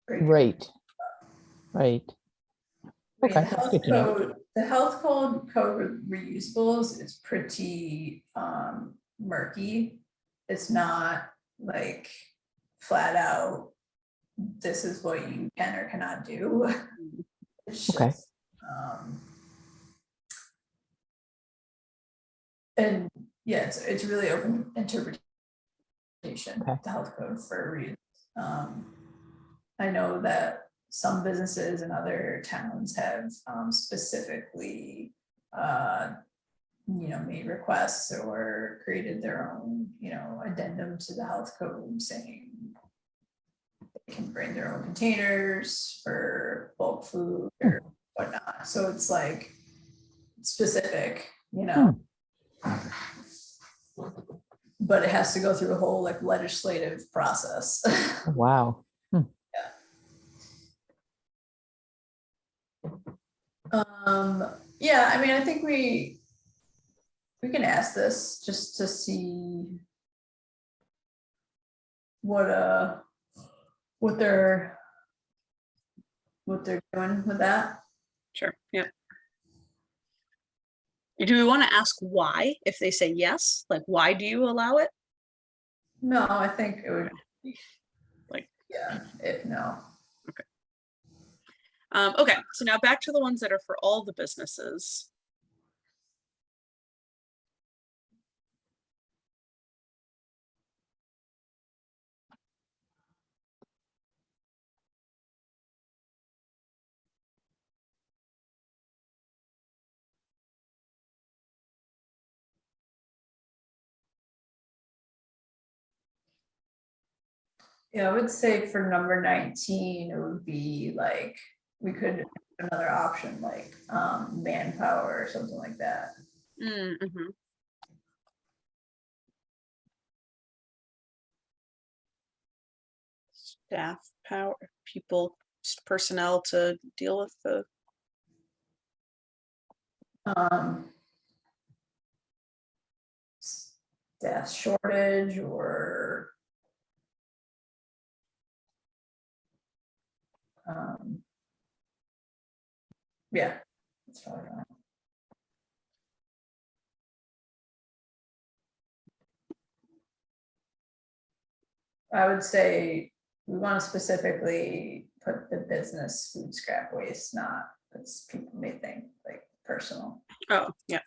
bring your-
Right. Right.
I mean,
Okay, that's good to know.
the health code with reusables is pretty murky. It's not like flat out, this is what you can or cannot do. It's
Okay.
just, and yeah, it's really open interpretation,
Okay.
the health code for reuse. I know that some businesses in other towns have specifically you know, made requests or created their own, you know, addendum to the health code saying they can bring their own containers for bulk food or whatnot. So it's like specific, you know. But it has to go through a whole like legislative process.
Wow.
Yeah, I mean, I think we can ask this just to see what they're doing with that.
Sure. Yeah. Do we want to ask why if they say yes? Like, why do you allow it?
No, I think it would be
Like,
yeah, no.
okay, so now back to the ones that are for all the businesses.
Yeah, I would say for number 19, it would be like, we could, another option like manpower or something like that.
Mm-hmm. Staff power, people, personnel to deal with the,
Um, staff shortage or yeah, that's probably right. I would say we want to specifically put the business food scrap waste, not, because people may think like personal.
oh, yeah.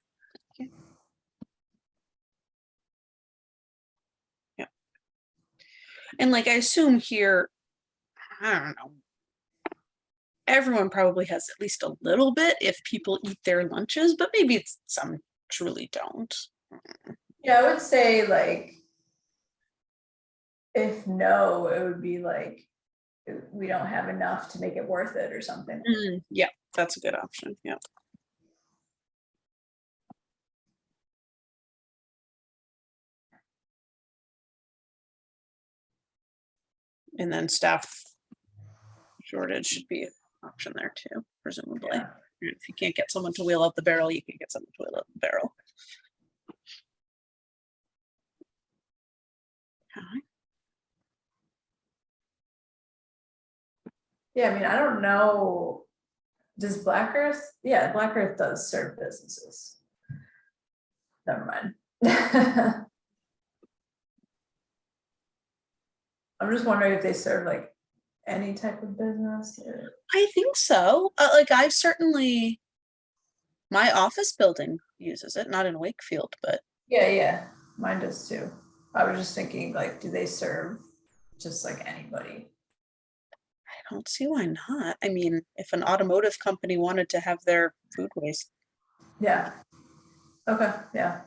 Yeah. And like, I assume here, I don't know, everyone probably has at least a little bit if people eat their lunches, but maybe it's some truly don't.
Yeah, I would say like, if no, it would be like, we don't have enough to make it worth it or something.
Yeah, that's a good option. Yeah. And then staff shortage should be an option there too, presumably.
Yeah.
If you can't get someone to wheel out the barrel, you can get someone to wheel out the barrel. Okay.
Yeah, I mean, I don't know. Does Black Earth? Yeah, Black Earth does serve businesses. Never mind. I'm just wondering if they serve like any type of business or.
I think so. Like I've certainly, my office building uses it, not in Wakefield, but
Yeah, mine does too. I was just thinking like, do they serve just like anybody?
I don't see why not. I mean, if an automotive company wanted to have their food waste.
Yeah. Okay, yeah.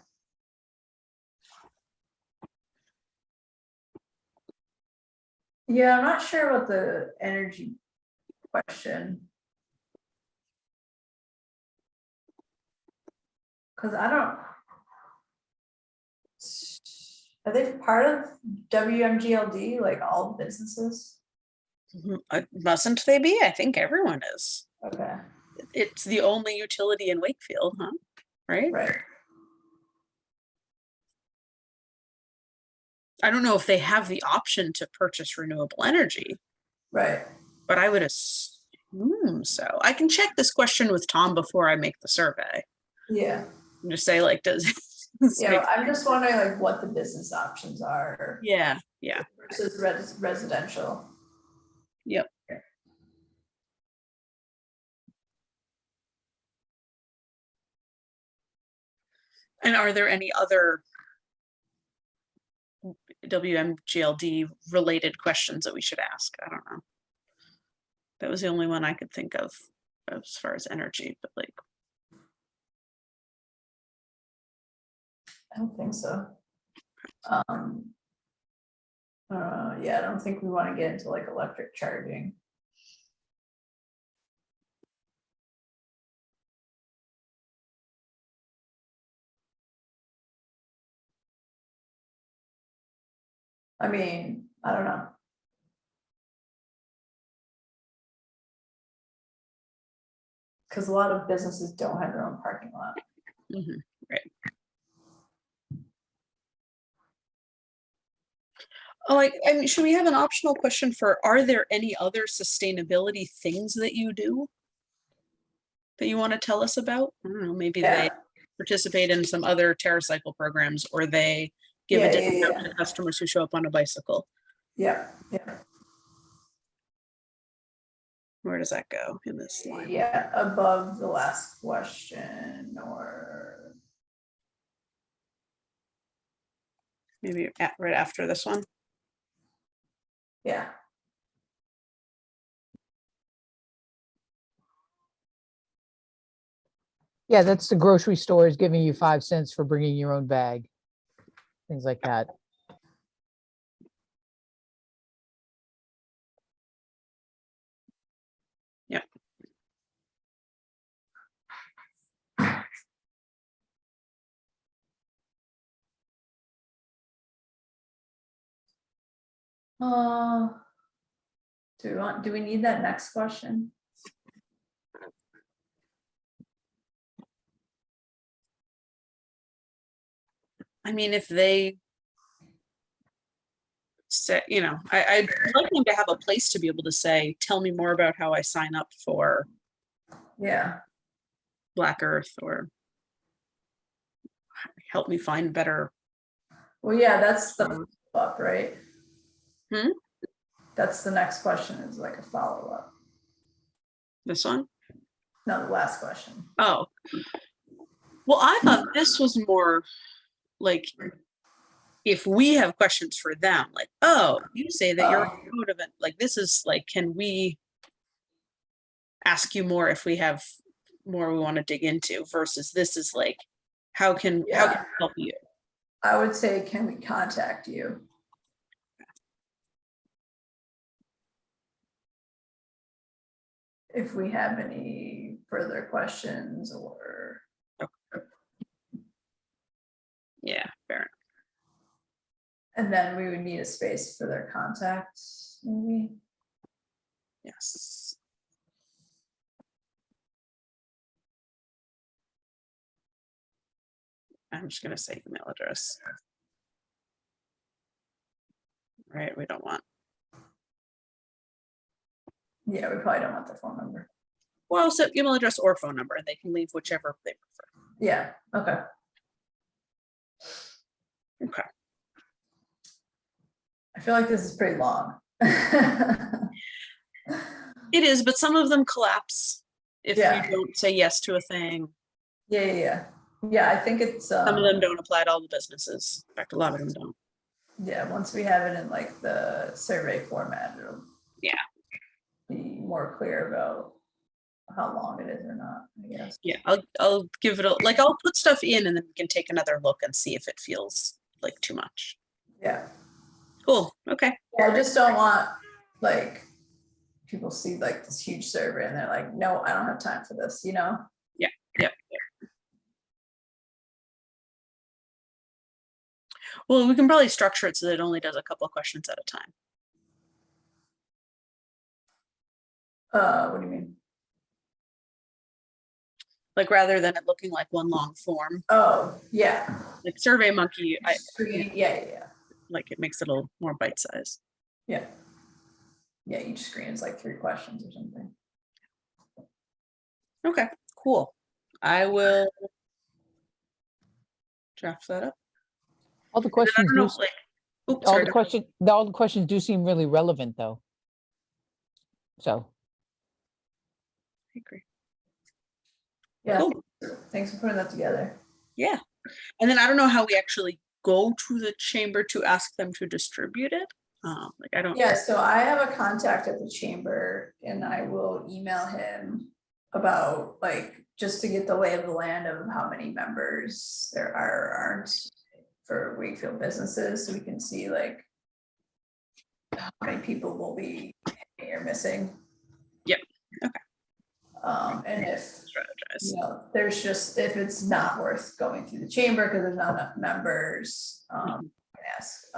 Yeah, I'm not sure about the energy question. Cause I don't. Are they part of WMGLD, like all businesses?
Mustn't they be? I think everyone is.
Okay,
It's the only utility in Wakefield, huh? Right?
right.
I don't know if they have the option to purchase renewable energy,
Right.
but I would assume so. I can check this question with Tom before I make the survey.
Yeah.
And just say like, does
Yeah, I'm just wondering like what the business options are
yeah,
versus residential.
yep. And are there any other WMGLD related questions that we should ask? I don't know. That was the only one I could think of as far as energy, but like,
I don't think so. Yeah, I don't think we want to get into like electric charging. I mean, I don't know. Because a lot of businesses don't have their own parking lot.
right. Oh, I mean, should we have an optional question for, are there any other sustainability things that you do that you want to tell us about? I don't know, maybe they
Yeah,
participate in some other TerraCycle programs, or they give
Yeah,
a
yeah,
discount
yeah.
to customers who show up on a bicycle.
yeah.
Where does that go in this line?
Yeah, above the last question or.
Maybe right after this one.
Yeah.
Yeah, that's the grocery store is giving you 5 cents for bringing your own bag. Things like that.
Do we need that next question?
I mean, if they say, you know, I'd like them to have a place to be able to say, tell me more about how I sign up for
Yeah,
Black Earth, or help me find better.
well, yeah, that's the follow-up, right?
Hmm?
That's the next question, is like a follow-up.
This one?
No, the last question.
Oh, well, I thought this was more like, if we have questions for them, like, oh, you say that you're a code event, like, this is like, can we ask you more if we have more we want to dig into, versus this is like, how can we help you?
I would say, can we contact you? If we have any further questions or.
Yeah, fair enough.
And then we would need a space for their contacts, maybe.
Yes. I'm just gonna say email address. Right, we don't want.
Yeah, we probably don't want their phone number.
Well, so email address or phone number, and they can leave whichever they prefer.
Yeah, okay.
Okay.
I feel like this is pretty long.
It is, but some of them collapse if
Yeah.
you don't say yes to a thing.
Yeah. Yeah, I think it's.
Some of them don't apply to all the businesses. In fact, a lot of them don't.
Yeah, once we have it in like the survey format, it'll.
Yeah.
Be more clear about how long it is or not, I guess.
Yeah, I'll give it a, like, I'll put stuff in and then we can take another look and see if it feels like too much.
Yeah.
Cool, okay.
Yeah, I just don't want, like, people see like this huge survey and they're like, no, I don't have time for this, you know?
Yep. Well, we can probably structure it so that it only does a couple of questions at a time.
What do you mean?
Like, rather than it looking like one long form,
Oh, yeah.
like Survey Monkey,
Yeah.
like, it makes it a little more bite size.
Yeah, each screen is like 3 questions or something.
Okay, cool. I will draft that up.
All the
I
questions
don't know,
do,
like, oops,
all
sorry.
the questions do seem really relevant though. So,
I agree.
Yeah,
Cool.
thanks for putting that together.
Yeah. And then I don't know how we actually go to the chamber to ask them to distribute it. Like, I don't.
Yeah, so I have a contact at the chamber and I will email him about, like, just to get the lay of the land of how many members there are or aren't for Wakefield businesses, so we can see like how many people will be hanging or missing.
Yep. Okay.
And if,
Strategize.
you know, there's just, if it's not worth going through the chamber because there's not enough members, I can ask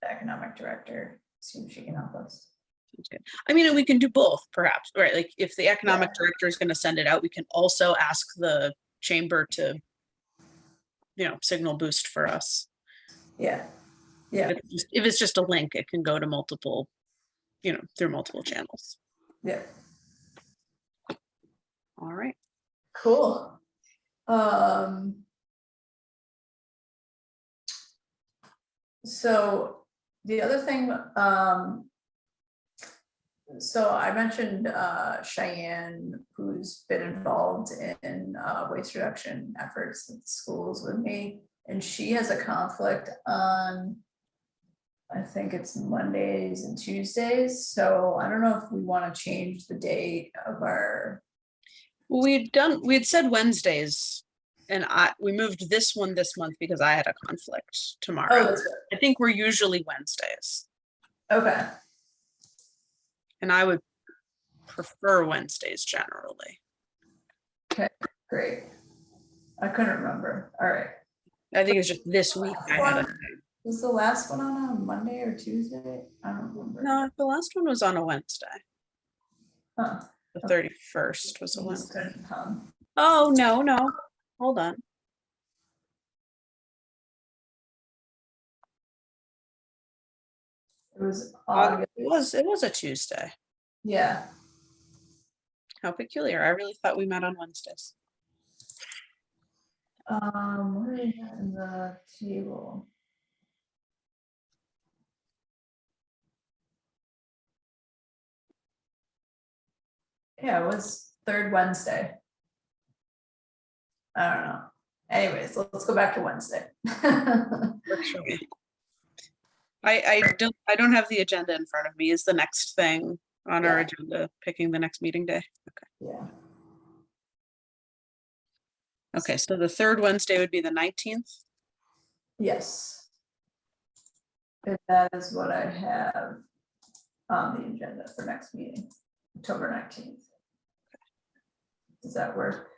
the economic director, see if she can help us.
Sounds good. I mean, we can do both, perhaps, right? Like, if the economic director is going to send it out, we can also ask the chamber to, you know, signal boost for us.
Yeah.
If it's just a link, it can go to multiple, you know, through multiple channels.
Yeah.
All right.
Cool. So the other thing, so I mentioned Cheyenne, who's been involved in waste reduction efforts at schools with me, and she has a conflict on, I think it's Mondays and Tuesdays. So I don't know if we want to change the date of our.
We had said Wednesdays, and we moved this one this month because I had a conflict tomorrow.
Oh, that's right.
I think we're usually Wednesdays.
Okay.
And I would prefer Wednesdays generally.
Okay, great. I couldn't remember. All right.
I think it's just this week I had
Was the last one on a Monday or Tuesday? I don't remember.
No, the last one was on a Wednesday.
Huh.
The 31st was a
He just
Wednesday.
couldn't come.
Oh, no. Hold on.
It was August.
It was a Tuesday.
Yeah.
How peculiar. I really thought we met on Wednesdays.
What do we have in the table? Yeah, it was third Wednesday. I don't know. Anyways, let's go back to Wednesday.
Works for me. I don't have the agenda in front of me. Is the next thing on our
Yeah.
agenda picking the next meeting day?
Yeah.
Okay, so the third Wednesday would be the 19th.
Yes. And that is what I have on the agenda for next meeting, October 19th. Does that work?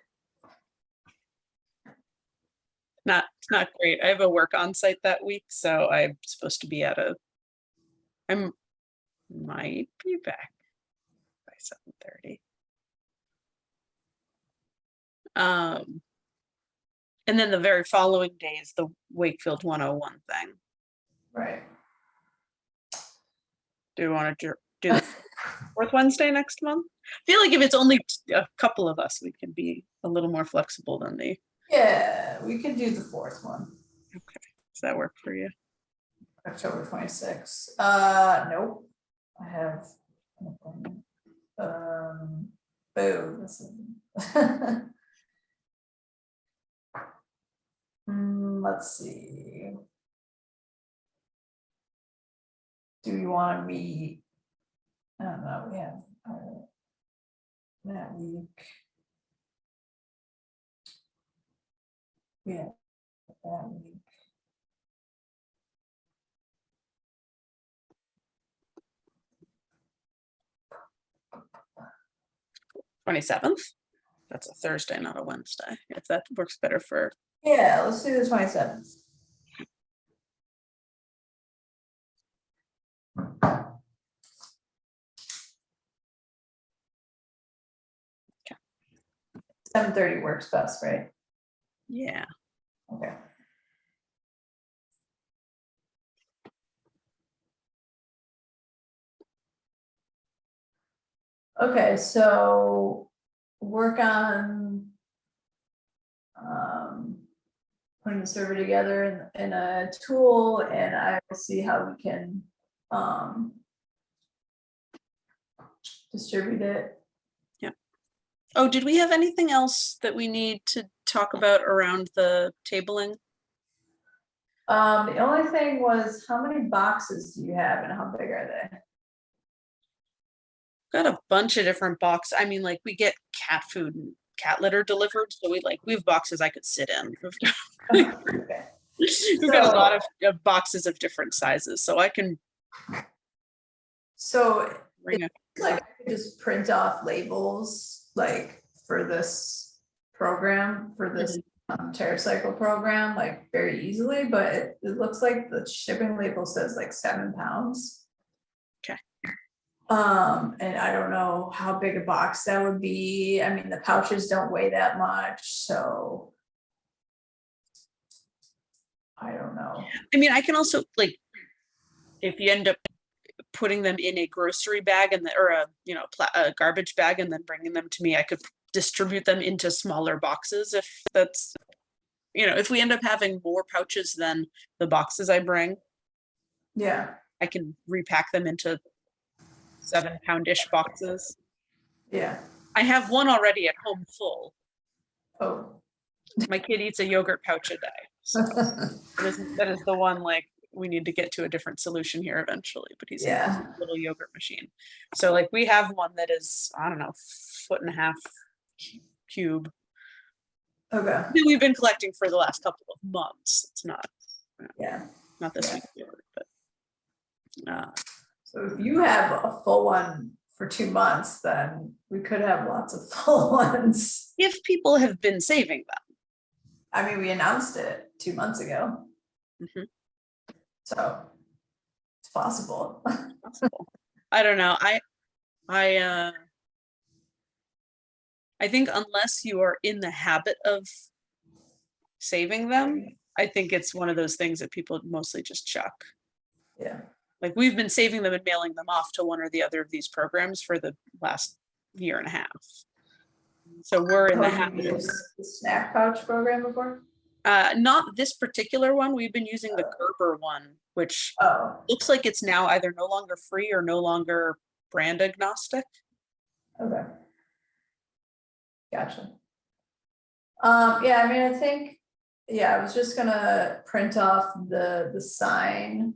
It's not great. I have a work on site that week, so I'm supposed to be I might be back by 7:30. And then the very following day is the Wakefield 101 thing.
Right.
Do we want to do the fourth Wednesday next month? I feel like if it's only a couple of us, we can be a little more flexible than the.
Yeah, we could do the fourth one,
Okay, does that work for you?
October 26th. Nope. I have an appointment. Boo. This is let's see. Do you want to meet? I don't know. We have that week. Yeah, that week.
The 27th. That's a Thursday, not a Wednesday. If that works better for.
Yeah, let's do the 27th.
Okay.
7:30 works best, right?
Yeah.
Okay. Okay, so work on putting the survey together in a tool, and I will see how we can distribute it.
Yeah. Oh, did we have anything else that we need to talk about around the tabling?
The only thing was, how many boxes do you have and how big are they?
Got a bunch of different boxes. I mean, like we get cat food and cat litter delivered, so we have boxes I could sit in.
Okay.
We've got a lot of boxes of different sizes, so I can.
So
Bring a.
like I could just print off labels like for this program, for this TerraCycle program, like very easily, but it looks like the shipping label says like 7 pounds.
Okay.
And I don't know how big a box that would be. I mean, the pouches don't weigh that much, so I don't know.
I mean, I can also like, if you end up putting them in a grocery bag or a garbage bag and then bringing them to me, I could distribute them into smaller boxes if that's, if we end up having more pouches than the boxes I bring.
Yeah.
I can repack them into 7-pound-ish boxes.
Yeah.
I have one already at home full.
Oh.
My kid eats a yogurt pouch a day. So that is the one, like, we need to get to a different solution here eventually, but he's a little yogurt machine. So like we have one that is, I don't know, 1.5 foot cube.
Okay.
That we've been collecting for the last couple of months. It's not, not this week, but
so if you have a full one for 2 months, then we could have lots of full ones.
If people have been saving them.
I mean, we announced it 2 months ago.
Mm-hmm.
So it's possible.
Possible. I don't know. I think unless you are in the habit of saving them, I think it's one of those things that people mostly just chuck.
Yeah.
Like we've been saving them and mailing them off to one or the other of these programs for the last year and a half. So we're in the
Have you
habit of,
used the snack pouch program before?
not this particular one. We've been using the Gerber one, which
Oh,
looks like it's now either no longer free or no longer brand agnostic.
okay. Gotcha. Yeah, I mean, I think, yeah, I was just gonna print off the sign.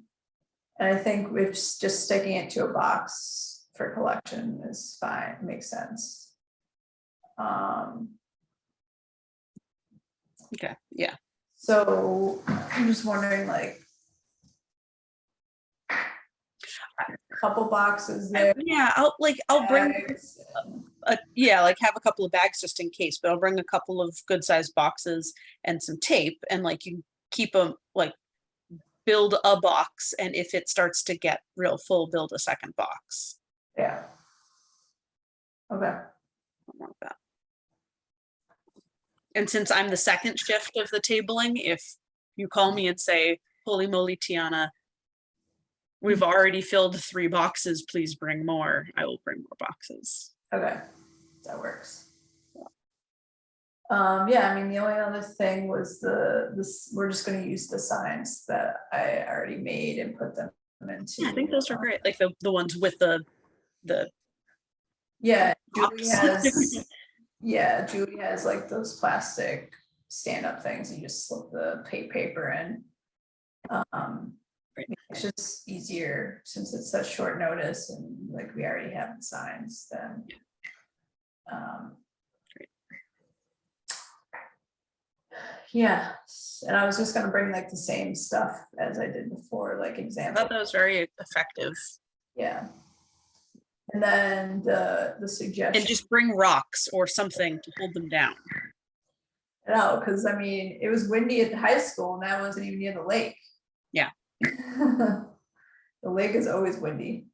And I think if just sticking it to a box for collection is fine, makes sense.
Okay, yeah.
So I'm just wondering, like, a couple boxes there.
Yeah, I'll bring
bags,
yeah, like have a couple of bags just in case, but I'll bring a couple of good sized boxes and some tape, and like you keep them, like build a box, and if it starts to get real full, build a second box.
Yeah. Okay.
Something like that. And since I'm the second shift of the tabling, if you call me and say, holy moly, Tiana, we've already filled 3 boxes, please bring more, I will bring more boxes.
Okay, that works. Yeah, I mean, the only other thing was we're just gonna use the signs that I already made and put them into.
Yeah, I think those are great, like the ones with the
Yeah, Julie
box.
has, yeah, Julie has like those plastic stand-up things, you just slip the paper in.
Right.
It's just easier since it's such short notice and like we already have the signs then. Yeah, and I was just gonna bring like the same stuff as I did before, like
I
example,
thought that was very effective.
yeah. And then the suggestion.
And just bring rocks or something to hold them down.
No, because I mean, it was windy at the high school and that wasn't even near the lake.
Yeah.
The lake is always windy.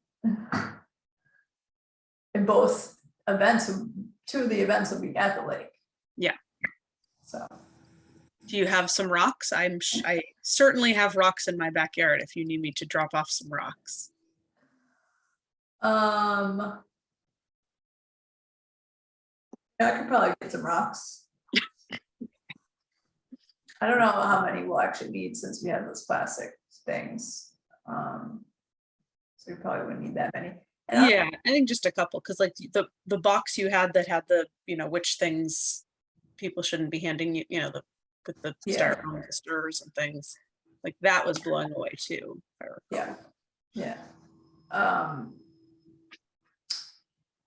And both events, 2 of the events will be at the lake.
Yeah.
So.
Do you have some rocks? I certainly have rocks in my backyard if you need me to drop off some rocks.
Yeah, I could probably get some rocks. I don't know how many we'll actually need since we have those plastic things. So we probably wouldn't need that many. And
Yeah, I think just a couple, because like the box you had that had the, which things people shouldn't be handing you, with the
Yeah.
styrofoam stirrers and things, like that was blowing away too.
Yeah.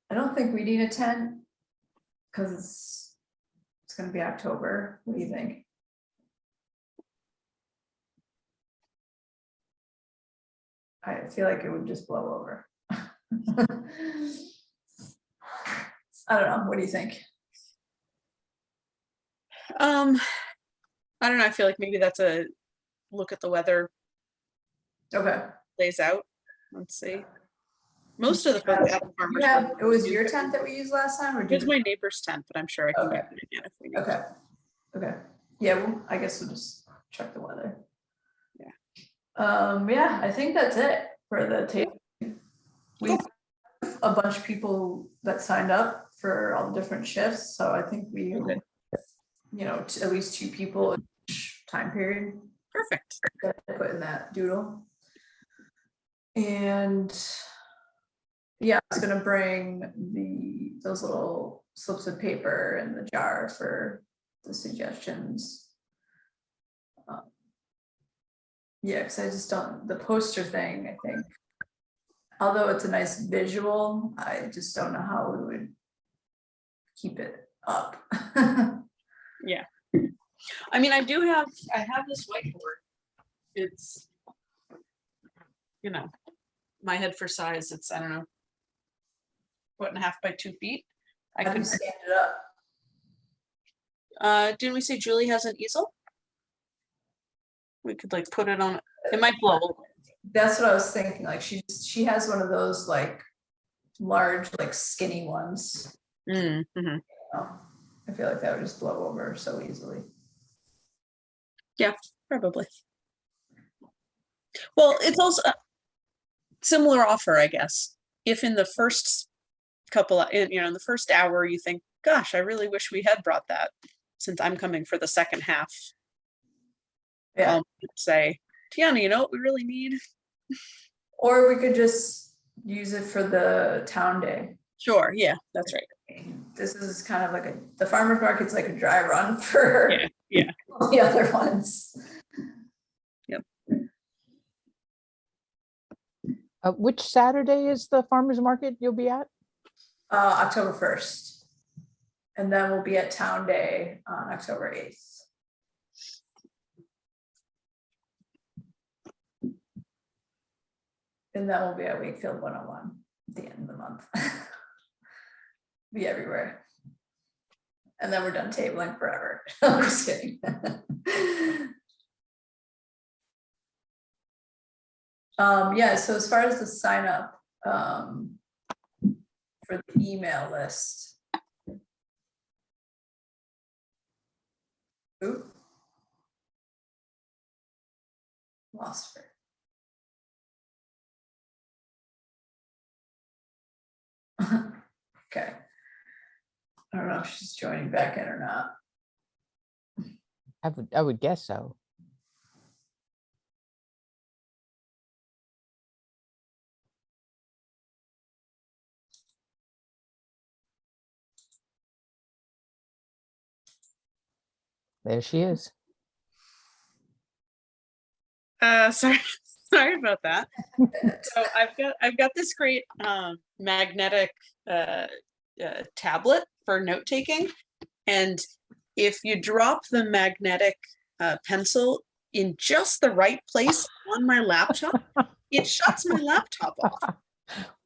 I don't think we need a tent because it's gonna be October. What do you think? I feel like it would just blow over. I don't know. What do you think?
I don't know. I feel like maybe that's a look at the weather
Okay.
plays out. Let's see. Most of the folks at the farmers
It was your tent that we used last time, or
It
did
was my neighbor's tent, but I'm sure I can
Okay.
get it again if we need.
Okay. Okay. Yeah, well, I guess we'll just check the weather.
Yeah.
Yeah, I think that's it for the table. We have a bunch of people that signed up for all the different shifts, so I think we,
Okay.
At least 2 people each time period
Perfect.
that I put in that doodle. And yeah, I was gonna bring those little slips of paper in the jar for the suggestions. Yeah, because I just don't, the poster thing, I think, although it's a nice visual, I just don't know how we would keep it up.
Yeah. I mean, I have this whiteboard. It's, my head for size, it's, I don't know, 1.5 by 2 feet. I
How do
could,
you stand it up?
didn't we say Julie has an easel? We could like put it on, it might blow over.
That's what I was thinking, like she has one of those like large, like skinny ones.
Mm-hmm.
I feel like that would just blow over so easily.
Probably. Well, it's also a similar offer, I guess. If in the first in the first hour you think, gosh, I really wish we had brought that, since I'm coming for the second half.
Yeah.
I'll say, Tiana, you know what we really need?
Or we could just use it for the town day.
Sure, yeah, that's right.
This is kind of like the farmer's market's like a dry run for
Yeah.
the other ones.
Which Saturday is the farmer's market you'll be at?
October 1st. And then we'll be at Town Day on October 8th. And then we'll be at Wakefield 101 at the end of the month. Be everywhere. And then we're done tabling forever. I'm just kidding. Yeah, so as far as the sign up for the email list. Oop. Lost her. Okay. I don't know if she's joining back in or not.
I would guess so. There she is.
Sorry about that. So I've got this great magnetic tablet for note taking, and if you drop the magnetic pencil in just the right place on my laptop, it shuts my laptop off.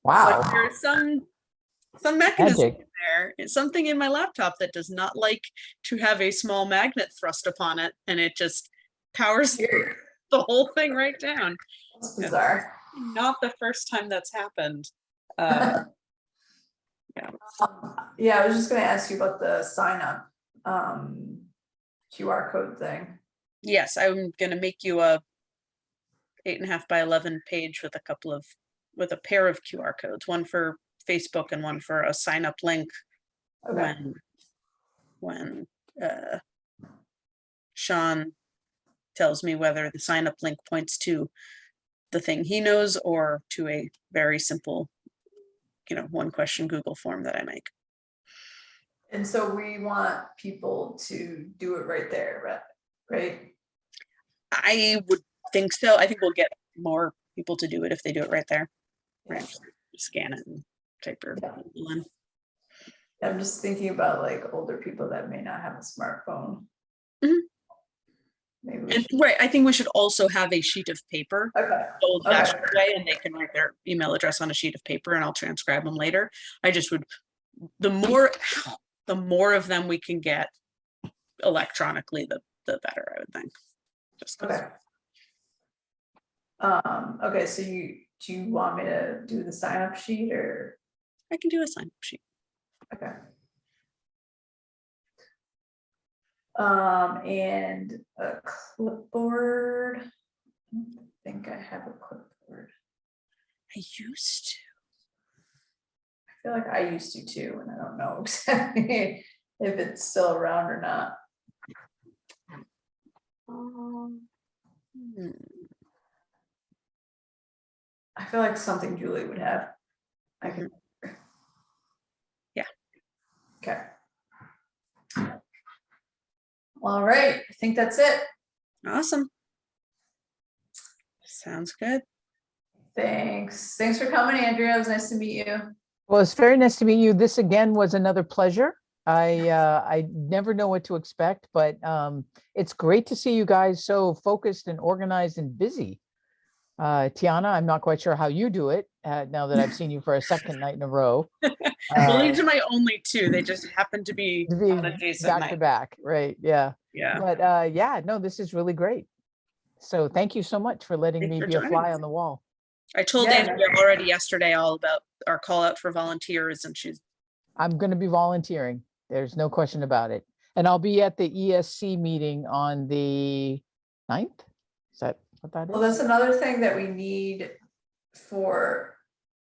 Wow.
But there's some mechanism
Magic.
in there. It's something in my laptop that does not like to have a small magnet thrust upon it, and it just powers
Weird.
the whole thing right down.
That's bizarre.
Not the first time that's happened.
Yeah, I was just gonna ask you about the sign up QR code thing.
Yes, I'm gonna make you a 8.5 by 11 page with a pair of QR codes, one for Facebook and one for a sign up link.
Okay.
When Sean tells me whether the sign up link points to the thing he knows or to a very simple, one question Google form that I make.
And so we want people to do it right there, right?
I would think so. I think we'll get more people to do it if they do it right there. Right. Scan it and type your email in.
I'm just thinking about like older people that may not have a smartphone.
Mhm.
Maybe we
And
should.
right, I think we should also have a sheet of paper,
Okay.
old-fashioned way, and they can write their email address on a sheet of paper, and I'll transcribe them later. I just would, the more of them we can get electronically, the better, I would think. Just 'cause-
Okay. Okay, so do you want me to do the sign up sheet or?
I can do a sign-up sheet.
Okay. And a clipboard. I don't think I have a clipboard.
I used to.
I feel like I used to too, and I don't know exactly if it's still around or not. I feel like something Julie would have. I can.
Yeah.
Okay. All right, I think that's it.
Awesome. Sounds good.
Thanks for coming, Andrea. It was nice to meet you.
Well, it's very nice to meet you. This again was another pleasure. I never know what to expect, but it's great to see you guys so focused and organized and busy. Tiana, I'm not quite sure how you do it now that I've seen you for a second night in a row.
Well, these are my only two. They just happen to be on adjacent
back to
night.
back, right? Yeah.
Yeah.
But yeah, no, this is really great. So thank you so much for letting
Thanks
me
for
be a
joining
fly
us.
on the wall.
I told
Yeah,
Andrea already yesterday all about our call out for volunteers, and she's
I'm going to be volunteering. There's no question about it. And I'll be at the ESC meeting on the 9th. Is that what that
Well,
is?
that's another thing that we need for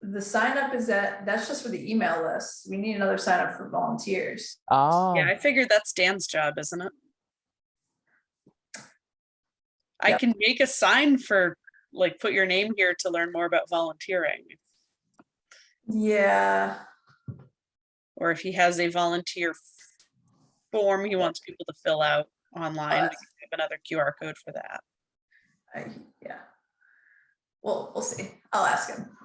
the sign up is that's just for the email list. We need another sign up for volunteers.
Oh,
yeah. I figured that's Dan's job, isn't it? I
Yep.
can make a sign for like put your name here to learn more about volunteering,
Yeah.
or if he has a volunteer form he wants people to fill out online, we can have another QR code for that.
Yeah. Well, we'll see. I'll ask him.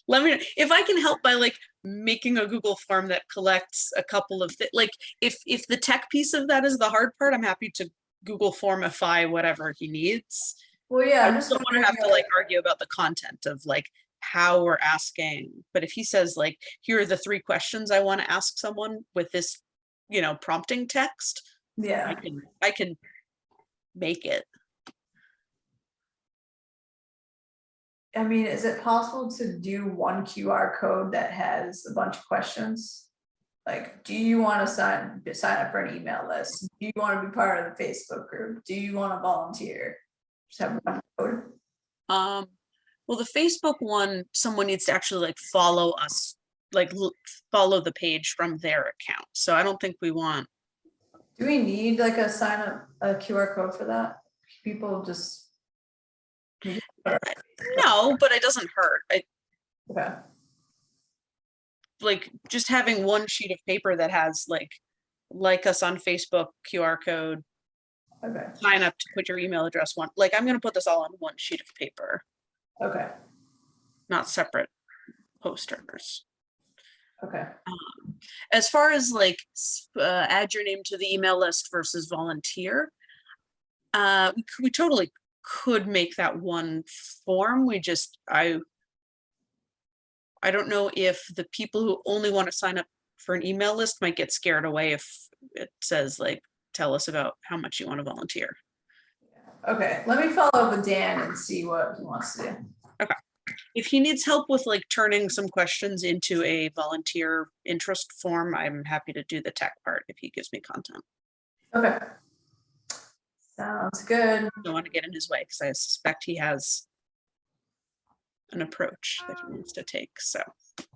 Let me know if I can help by like making a Google form that collects a couple of like if the tech piece of that is the hard part, I'm happy to Google formify whatever he needs.
Well, yeah,
I
I'm
just
just
don't want to have to like argue about the content of like how we're asking. But if he says like, here are the 3 questions I want to ask someone with this, prompting text,
yeah.
I can make it.
I mean, is it possible to do one QR code that has a bunch of questions? Like, do you want to sign up for an email list? Do you want to be part of the Facebook group? Do you want to volunteer? Just have one code.
Well, the Facebook one, someone needs to actually like follow us, like follow the page from their account. So I don't think we want.
Do we need like a QR code for that? People just.
No, but it doesn't hurt.
Okay.
Like just having one sheet of paper that has like us on Facebook QR code,
Okay.
sign up to put your email address one. Like I'm going to put this all on one sheet of paper,
Okay.
not separate posters.
Okay.
As far as like add your name to the email list versus volunteer, we totally could make that one form. I don't know if the people who only want to sign up for an email list might get scared away if it says like, tell us about how much you want to volunteer.
Okay, let me follow up with Dan and see what he wants to do.
Okay. If he needs help with like turning some questions into a volunteer interest form, I'm happy to do the tech part if he gives me content.
Okay. Sounds good.
I don't want to get in his way because I suspect he has an approach that he wants to take. So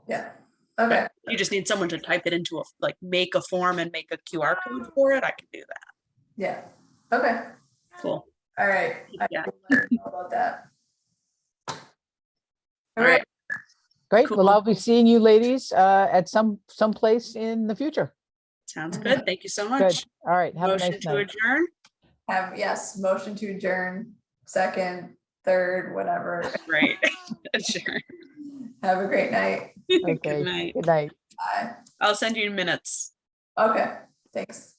Yeah. Okay.
you just need someone to type it into make a form and make a QR code for it. I can do that.
Yeah. Okay.
Cool.
All right.
Yeah.
I will let you know about that.
All right.
great.
Cool.
Well, I'll be seeing you ladies at some place in the future.
Sounds good. Thank you so
Good.
much.
All right. Have a
Motion
nice
to
night.
adjourn.
Yes, motion to adjourn, second, third, whatever.
Right. Sure.
Have a great night.
Okay.
Good night.
Good night.
Bye.
I'll send you minutes.
Okay, thanks.